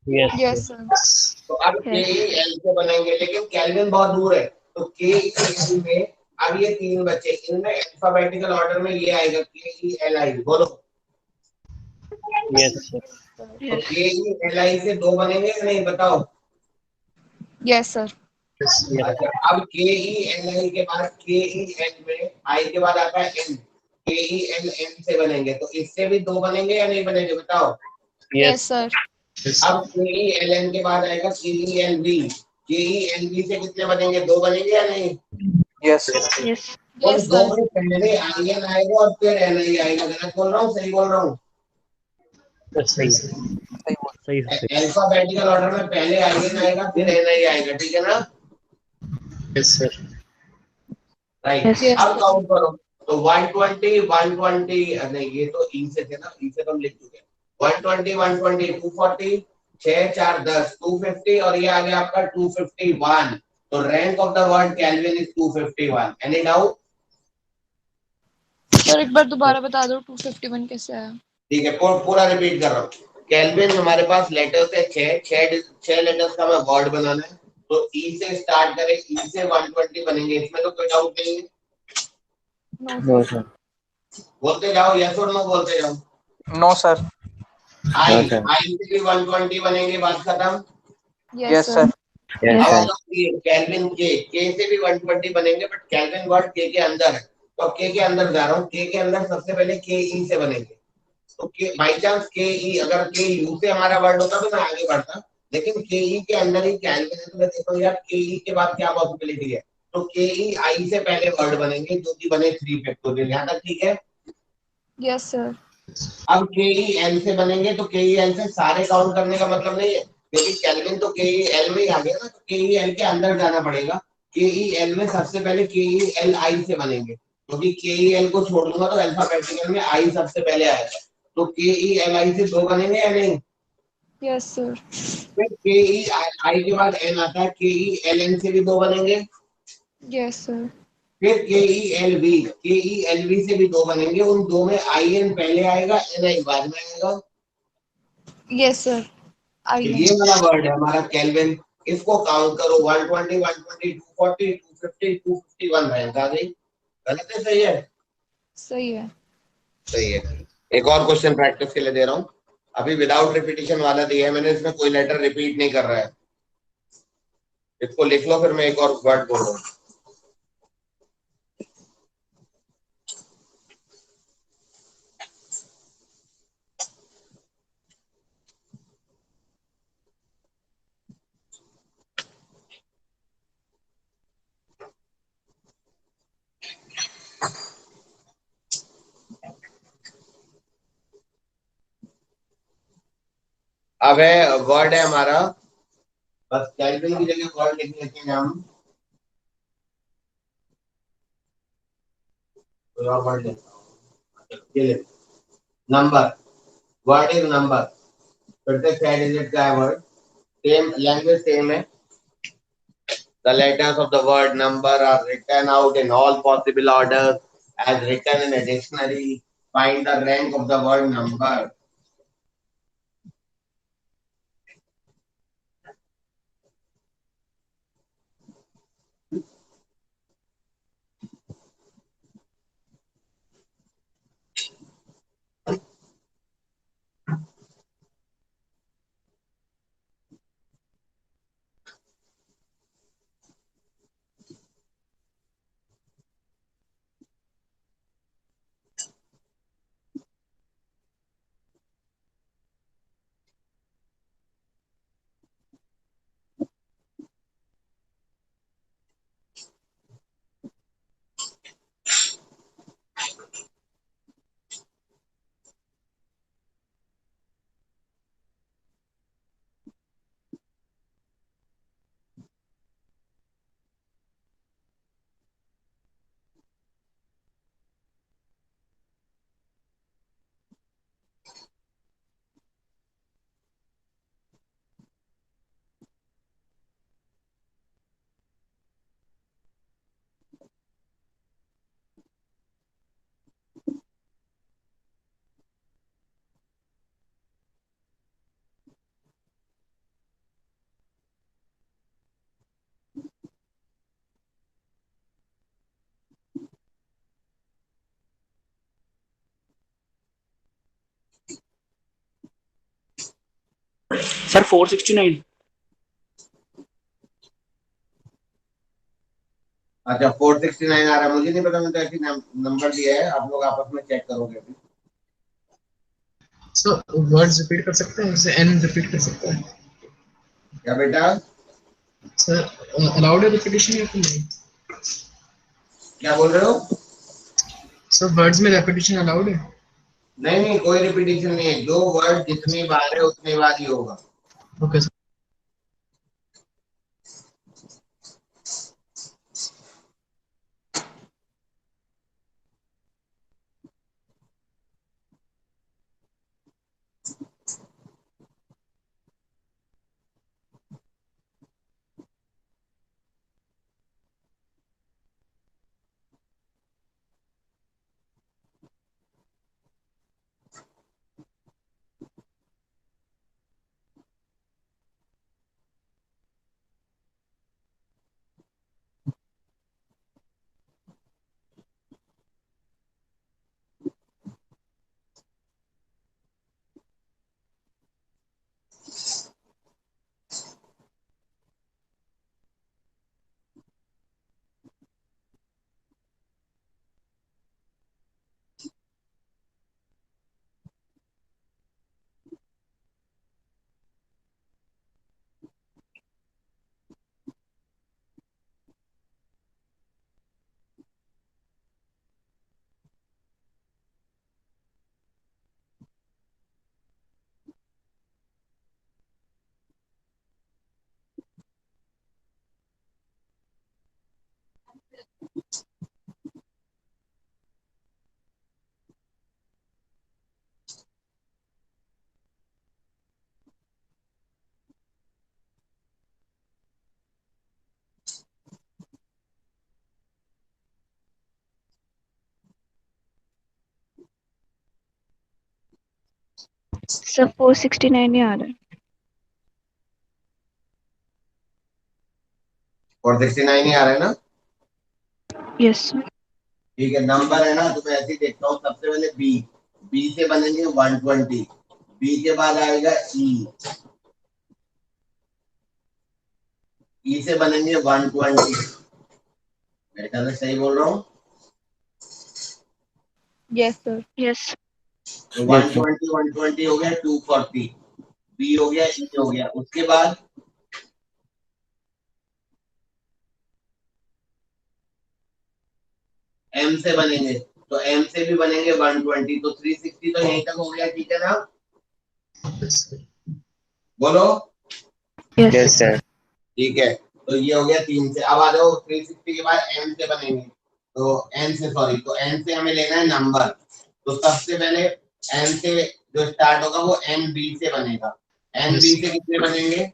[SPEAKER 6] Yes,
[SPEAKER 3] Yes,
[SPEAKER 6] sir.
[SPEAKER 3] sir.
[SPEAKER 2] तो अब के ई एल से बनेंगे, लेकिन केल्विन बहुत दूर है, तो के ई एल में अब ये तीन बचे, इनमें अल्फाबेटिकल ऑर्डर में ये आएगा के ई एल आई, बोलो।
[SPEAKER 6] Yes, sir.
[SPEAKER 2] तो के ई एल आई से दो बनेंगे या नहीं, बताओ।
[SPEAKER 3] Yes, sir.
[SPEAKER 1] Yes.
[SPEAKER 6] Yes.
[SPEAKER 2] अच्छा, अब के ई एल आई के बाद के ई एल में आई के बाद आता है एन, के ई एल एन से बनेंगे, तो इससे भी दो बनेंगे या नहीं बनेंगे, बताओ।
[SPEAKER 3] Yes, sir.
[SPEAKER 1] Yes.
[SPEAKER 2] अब के ई एल एन के बाद आएगा के ई एल बी, के ई एल बी से कितने बनेंगे, दो बनेंगे या नहीं।
[SPEAKER 6] Yes, sir.
[SPEAKER 3] Yes,
[SPEAKER 2] उन दो
[SPEAKER 3] sir.
[SPEAKER 2] में पहले आई एन आएगा और फिर एन आई आएगा, गलत बोल रहा हूँ, सही बोल रहा हूँ।
[SPEAKER 6] सही सही सही
[SPEAKER 2] अल्फाबेटिकल ऑर्डर में पहले आई एन आएगा फिर एन आई आएगा, ठीक है ना।
[SPEAKER 1] Yes, sir.
[SPEAKER 2] Right,
[SPEAKER 3] Yes.
[SPEAKER 2] अब काउंट करो, तो 120 120, नहीं ये तो ई से थे ना, ई से तो हम लिख चुके हैं। 120 120 240, 6 4 10 250, और ये आ गया आपका 251। तो rank of the word kelvin is 251। Any doubt.
[SPEAKER 3] Sir एक बार दोबारा बता दो 251 कैसे आया?
[SPEAKER 2] ठीक है, पूरा रिपीट कर रहा हूँ। केल्विन हमारे पास लेटर्स है छह लेटर्स का हमें वर्ड बनाना है, तो ई से स्टार्ट करें, ई से 120 बनेंगे, इसमें तो कोई डाउट नहीं है।
[SPEAKER 6] नो सर
[SPEAKER 2] बोलते जाओ, यस और नो बोलते जाओ।
[SPEAKER 5] No sir.
[SPEAKER 2] I
[SPEAKER 6] sir.
[SPEAKER 2] I से भी 120 बनेंगे, बात खत्म।
[SPEAKER 3] Yes, sir.
[SPEAKER 6] यस
[SPEAKER 2] अब
[SPEAKER 6] सर
[SPEAKER 2] आता है केल्विन के से भी 120 बनेंगे, बट केल्विन वर्ड के अंदर है, तो के अंदर जा रहा हूँ, के अंदर सबसे पहले के ई से बनेंगे। तो के बाई चांस के ई, अगर के यू से हमारा वर्ड होता तो मैं आगे बढ़ता, लेकिन के ई के अंदर ही केल्विन है, तो मैं देखता हूँ यार के ई के बाद क्या पॉसिबिलिटी है, तो के ई आई से पहले वर्ड बनेंगे, जो कि बने 3 फैक्टोरियल, यहाँ तक ठीक है।
[SPEAKER 3] Yes, sir.
[SPEAKER 2] अब के ई एल से बनेंगे, तो के ई एल से सारे काउंट करने का मतलब नहीं है, क्योंकि केल्विन तो के ई एल में ही आ गया ना, तो के ई एल के अंदर जाना पड़ेगा। के ई एल में सबसे पहले के ई एल आई से बनेंगे, क्योंकि के ई एल को छोड़ दूंगा तो अल्फाबेटिकल में आई सबसे पहले आएगा, तो के ई एल आई से दो बनेंगे या नहीं।
[SPEAKER 3] Yes, sir.
[SPEAKER 2] फिर के ई आई के बाद एन आता है, के ई एल एन से भी दो बनेंगे।
[SPEAKER 3] Yes, sir.
[SPEAKER 2] फिर के ई एल बी से भी दो बनेंगे, उन दो में आई एन पहले आएगा, एन आई बाद में आएगा।
[SPEAKER 3] Yes, sir. I
[SPEAKER 2] तो
[SPEAKER 3] know.
[SPEAKER 2] ये वाला वर्ड है हमारा केल्विन, इसको काउंट करो, 120 120 240 250 251 रैंक आ गई। गलत है, सही है।
[SPEAKER 3] सही है।
[SPEAKER 2] सही है। एक और क्वेश्चन प्रैक्टिस के लिए दे रहा हूँ, अभी विदाउट रिपीटिशन वाला दिया है मैंने, इसमें कोई लेटर रिपीट नहीं कर रहा है, इसको लिख लो, फिर मैं एक और वर्ड बोल रहा हूँ। अब है वर्ड है हमारा, बस केल्विन की जगह वर्ड लिख लेते हैं हम, कोई और वर्ड लेता हूँ, ये ले, नंबर। वर्ड इज नंबर, फिर से 6 डिजिट का है वर्ड, सेम लैंग्वेज सेम है। The letters of the word number are written out in all possible orders as written in a dictionary. Find the rank of the word number.
[SPEAKER 7] Sir 469।
[SPEAKER 2] अच्छा 469 आ रहा है, मुझे नहीं पता, मैंने तो ऐसी नंबर दिया है, आप लोग आपस में चेक करोगे अभी।
[SPEAKER 1] सर वर्ड्स रिपीट कर सकते हैं, जैसे एन रिपीट कर सकते हैं
[SPEAKER 2] क्या बेटा?
[SPEAKER 1] सर? अलाउड है रिपीटिशन या फिर नहीं?
[SPEAKER 2] क्या बोल रहे हो?
[SPEAKER 1] सर वर्ड्स में रेपिटेशन अलाउड है?
[SPEAKER 2] नहीं नहीं, कोई रिपीटिशन नहीं है, जो वर्ड जितनी बार है उतनी बार ही होगा।
[SPEAKER 1] Okay sir.
[SPEAKER 3] सर 469 ही आ रहा है।
[SPEAKER 2] 469 ही आ रहा है ना?
[SPEAKER 3] Yes sir.
[SPEAKER 2] ठीक है, नंबर है ना, तो मैं ऐसे ही देखता हूँ। सबसे पहले बी, बी से बनेंगे 120, बी के बाद आएगा ई से बनेंगे 120। मेरे ख्याल से सही बोल रहा हूँ।
[SPEAKER 3] Yes sir. यस।
[SPEAKER 2] तो 120 120 हो गया 240, बी हो गया, ई हो गया। उसके बाद एम से बनेंगे, तो एम से भी बनेंगे 120, तो 360 तो यहीं तक हो गया, ठीक है ना? बोलो।
[SPEAKER 3] Yes sir.
[SPEAKER 2] ठीक है, तो ये हो गया 3 से। अब आ जाओ 360 के बाद एन से बनेंगे, तो एन से, सॉरी, तो एन से हमें लेना है नंबर। तो सबसे पहले एन से जो स्टार्ट होगा वो एन बी से बनेगा। एन बी से कितने बनेंगे?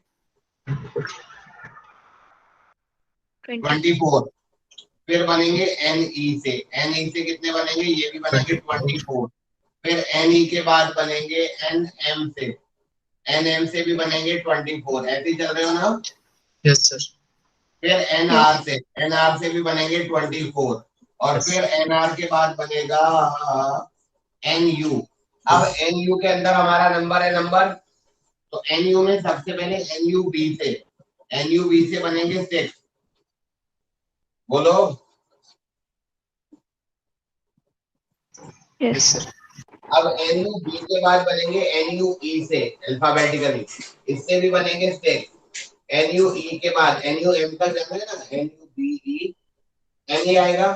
[SPEAKER 2] 24। फिर बनेंगे एन ई से, एन ई से कितने बनेंगे? ये भी बनेंगे 24। फिर एन ई के बाद बनेंगे एन एम से, एन एम से भी बनेंगे 24। ऐसे ही चल रहे हो ना?
[SPEAKER 1] Yes sir.
[SPEAKER 2] फिर एन आर से, एन आर से भी बनेंगे 24। और फिर एन आर के बाद बनेगा एन यू। अब एन यू के अंदर हमारा नंबर है नंबर, तो एन यू में सबसे पहले एन यू बी से, एन यू बी से बनेंगे 6। बोलो।
[SPEAKER 3] Yes
[SPEAKER 1] sir.
[SPEAKER 2] अब एन यू बी के बाद बनेंगे एन यू ई से, अल्फाबेटिकली इससे भी बनेंगे 6। एन यू ई के बाद एन यू एम तक जाना है ना, N U B E, N A आएगा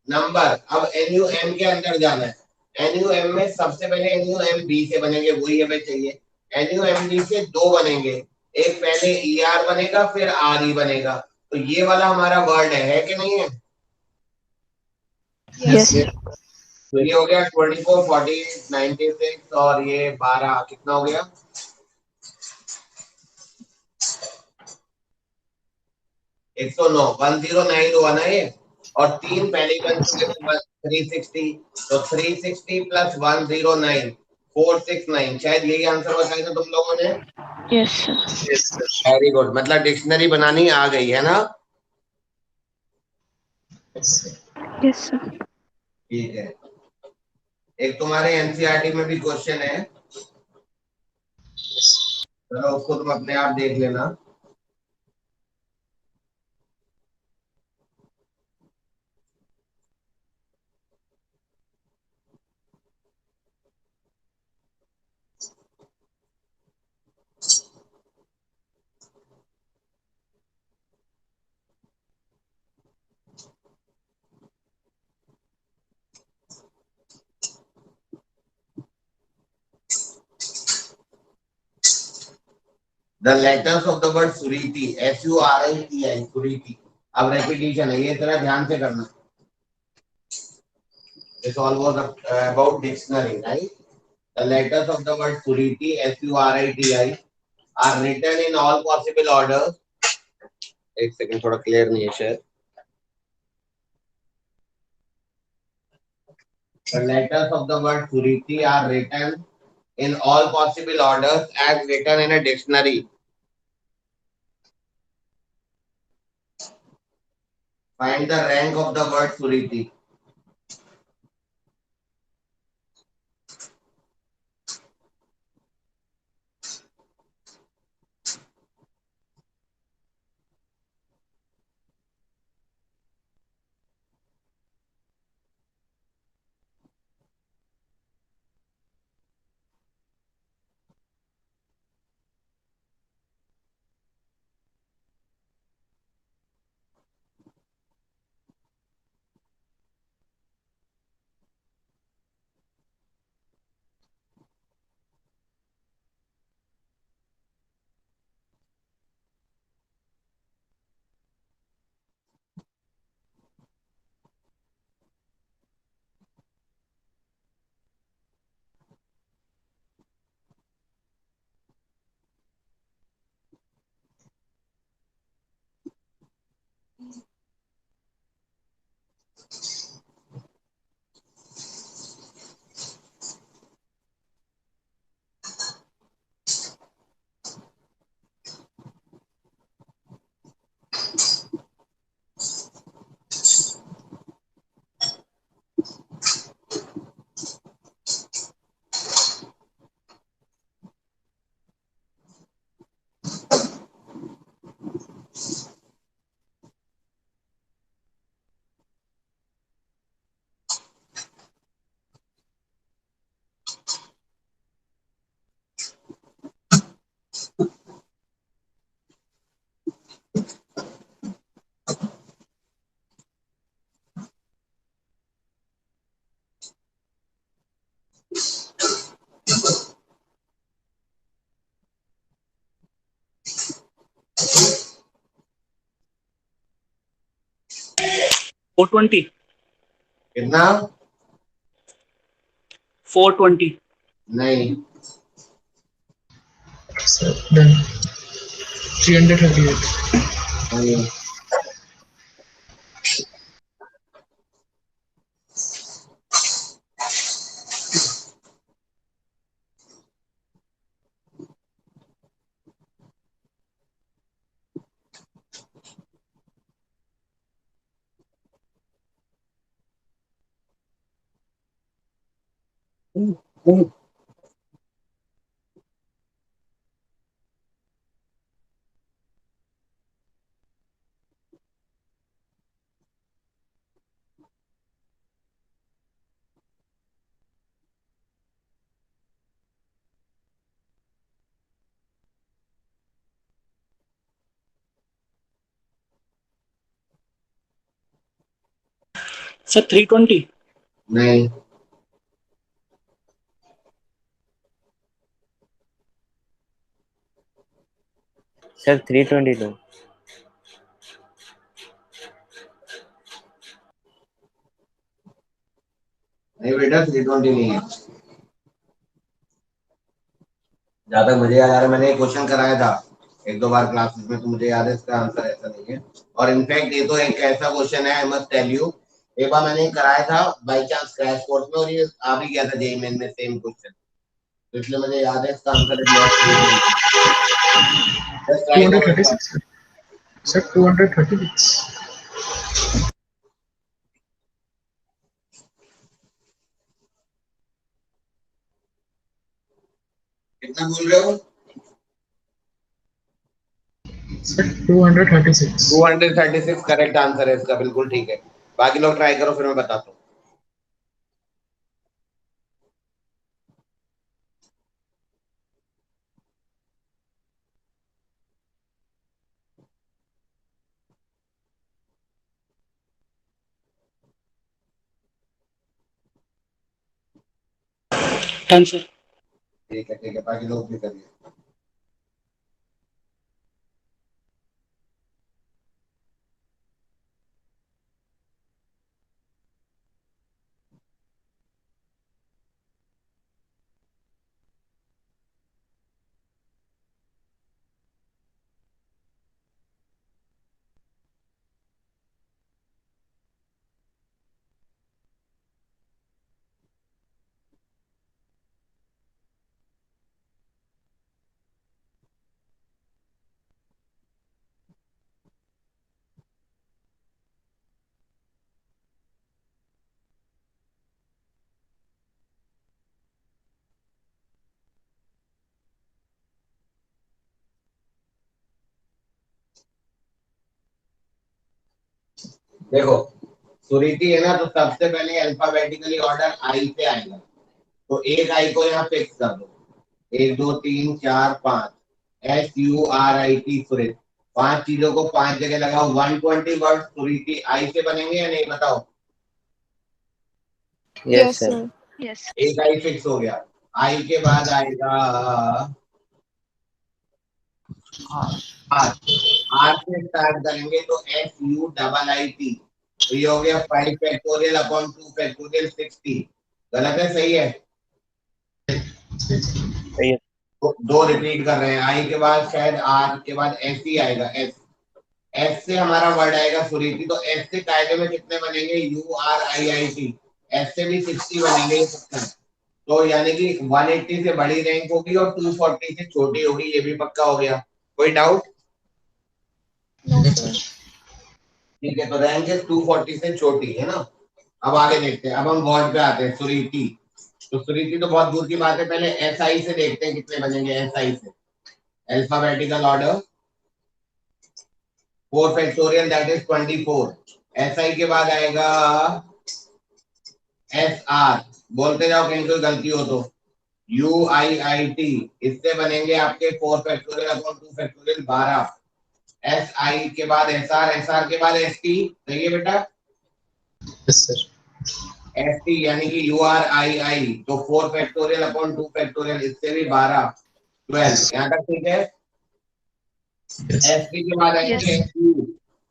[SPEAKER 2] नंबर। अब एन यू एम के अंदर जाना है, एन यू एम में सबसे पहले एन यू एम बी से बनेंगे, वही हमें चाहिए। एन यू एम बी से 2 बनेंगे, एक पहले ई आर बनेगा फिर आर ई बनेगा। तो ये वाला हमारा वर्ड है कि नहीं है?
[SPEAKER 3] यस।
[SPEAKER 2] ये हो गया 24 40 96 और ये 12 कितना हो गया? 109, 109 हुआ ना ये। और 3 पहले ही बन चुके थे 360, तो 360 प्लस 109 469। शायद यही आंसर बताया था तुम लोगों ने।
[SPEAKER 3] Yes sir.
[SPEAKER 2] वेरी गुड, मतलब डिक्शनरी बनानी आ गई है ना?
[SPEAKER 3] Yes sir.
[SPEAKER 2] ठीक है, एक तुम्हारे एनसीईआरटी में भी क्वेश्चन है। चलो उसको तुम अपने आप देख लेना। The letters of the word Suriti, Suriti, Suriti. अब repetition है, ये तेरा ध्यान से करना। This all was about dictionary, right? The letters of the word Suriti, Suriti, are written in all possible orders. एक second, थोड़ा clear नहीं है शायद। The letters of the word Suriti are written in all possible orders as written in a dictionary. Find the rank of the word Suriti.
[SPEAKER 7] Four twenty
[SPEAKER 2] कितना?
[SPEAKER 7] 420
[SPEAKER 2] नहीं,
[SPEAKER 1] Sir, done. 338.
[SPEAKER 2] नहीं,
[SPEAKER 7] sir 320
[SPEAKER 2] नहीं,
[SPEAKER 6] sir 322
[SPEAKER 2] नहीं बेटा 320 नहीं है। जहाँ तक मुझे याद आ रहा है, मैंने एक क्वेश्चन कराया था एक दो बार क्लासेस में, तो मुझे याद है इसका आंसर ऐसा नहीं है। और इनफैक्ट ये तो एक ऐसा क्वेश्चन है, आई मस्ट टेल यू, एक बार मैंने कराया था बाई चांस क्रैश कोर्स में, और ये आ भी गया था जेईई मेन में सेम क्वेश्चन, तो इसलिए मुझे याद है इसका आंसर है not 320। Just write down.
[SPEAKER 1] 236. Sir, 236.
[SPEAKER 2] कितना बोल रहे हो?
[SPEAKER 1] सर 236।
[SPEAKER 2] 236 करेक्ट आंसर है इसका, बिल्कुल ठीक है। बाकी लोग ट्राई करो, फिर मैं बताता हूँ।
[SPEAKER 7] Done sir.
[SPEAKER 2] ठीक है, बाकी लोग भी करिए। देखो, सुरीति है ना, तो सबसे पहले अल्फाबेटिकली ऑर्डर आई से आएगा, तो एक आई को यहाँ फिक्स कर दो। 1 2 3 4 5 SURIT सुरित। 5 चीजों को 5 जगह लगाओ। 120 वर्ड सुरीति आई से बनेंगे या नहीं, बताओ।
[SPEAKER 6] Yes sir.
[SPEAKER 3] यस।
[SPEAKER 2] एक आई फिक्स हो गया। आई के बाद आएगा आर। आर से स्टार्ट करेंगे तो SUIIT। तो ये हो गया 5 फैक्टोरियल अपॉन 2 फैक्टोरियल 60। गलत है, सही है?
[SPEAKER 6] सही है।
[SPEAKER 2] दो रिपीट कर रहे हैं। आई के बाद शायद आर के बाद एस ही आएगा। एस, एस से हमारा वर्ड आएगा सुरीति। तो एस से कायदे में कितने बनेंगे? URIIT। एस से भी 60 बनेंगे ये सबसे। तो यानी कि 180 से बड़ी रैंक होगी और 240 से छोटी होगी, ये भी पक्का हो गया। कोई डाउट?
[SPEAKER 3] No sir.
[SPEAKER 2] ठीक है, तो रैंक है 240 से छोटी है ना। अब आगे देखते हैं। अब हम वर्ड पे आते हैं, सुरीति। तो सुरीति तो बहुत दूर की बात है, पहले SI से देखते हैं कितने बनेंगे। SI से alphabetical order 4 factorial that is 24। SI के बाद आएगा SR। बोलते जाओ कहीं कोई गलती हो तो। UIIT। इससे बनेंगे आपके 4 फैक्टोरियल अपॉन 2 फैक्टोरियल 12। SI के बाद SR, SR के बाद ST। सही है बेटा?
[SPEAKER 1] Yes sir.
[SPEAKER 2] ST यानी कि URII। तो 4 फैक्टोरियल अपॉन 2 फैक्टोरियल, इससे भी 12 12। यहाँ तक ठीक है? ST के बाद आएंगे SU।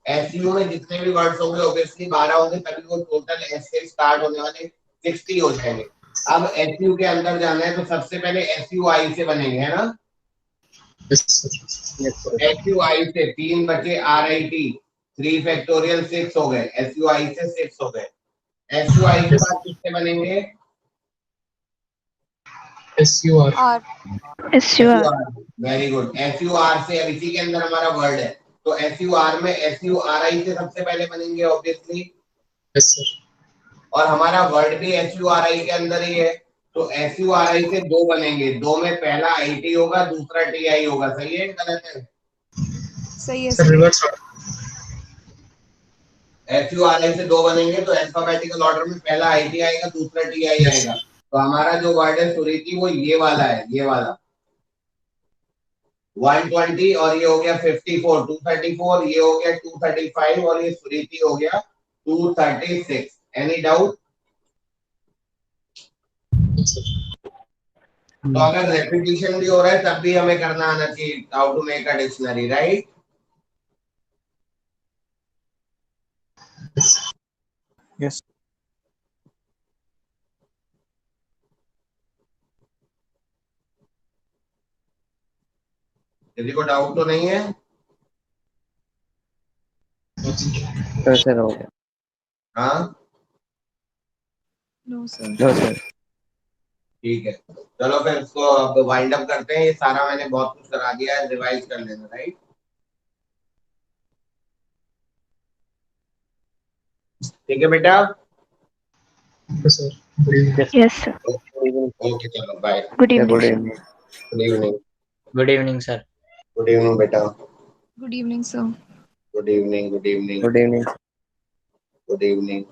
[SPEAKER 2] SU में जितने भी वर्ड्स होंगे ऑब्वियसली 12 होंगे, तभी वो टोटल S से स्टार्ट होने वाले 60 हो जाएंगे। अब SU के अंदर जाना है तो सबसे पहले SUI से बनेंगे, है ना?
[SPEAKER 1] Yes sir.
[SPEAKER 2] SUI से 3 बचे RIT। 3 फैक्टोरियल 6 हो गए। SUI से 6 हो गए। SUI के बाद किससे बनेंगे?
[SPEAKER 1] SUR।
[SPEAKER 3] R. SUR।
[SPEAKER 2] Very good. SUR से अब इसी के अंदर हमारा वर्ड है, तो SUR में SURI से सबसे पहले बनेंगे ऑब्वियसली।
[SPEAKER 1] Yes sir.
[SPEAKER 2] और हमारा वर्ड भी SURI के अंदर ही है, तो SURI से 2 बनेंगे। 2 में पहला IT होगा, दूसरा TI होगा। सही है, गलत है?
[SPEAKER 3] सही है
[SPEAKER 1] सर
[SPEAKER 3] सर।
[SPEAKER 1] रिवर्स।
[SPEAKER 2] SURI से 2 बनेंगे तो अल्फाबेटिकल ऑर्डर में पहला IT आएगा, दूसरा TI आएगा। तो हमारा जो वर्ड है सुरीति वो ये वाला है, ये वाला 120। और ये हो गया 54, 234। ये हो गया 235 और ये सुरीति हो गया 236। Any doubt? तो अगर रेपिटेशन भी हो रहा है तब भी हमें करना आना चाहिए how to make a dictionary, right?
[SPEAKER 5] Yes.
[SPEAKER 2] किसी को डाउट तो नहीं है?
[SPEAKER 6] तो सर हो गया।
[SPEAKER 2] हाँ
[SPEAKER 3] नो सर।
[SPEAKER 6] No sir.
[SPEAKER 2] ठीक है, चलो फिर इसको अब वाइंड अप करते हैं। ये सारा मैंने बहुत कुछ करा दिया है, रिवाइज कर लेना, राइट? ठीक है बेटा?
[SPEAKER 1] Sir good evening.
[SPEAKER 3] Yes sir.
[SPEAKER 2] Okay, चलो bye.
[SPEAKER 3] Good
[SPEAKER 6] good
[SPEAKER 3] evening.
[SPEAKER 6] Evening.
[SPEAKER 2] Good evening.
[SPEAKER 8] Good evening sir.
[SPEAKER 2] Good evening बेटा।
[SPEAKER 3] Good evening, sir.
[SPEAKER 2] Good evening. Good evening.
[SPEAKER 6] Good evening.
[SPEAKER 2] Good evening.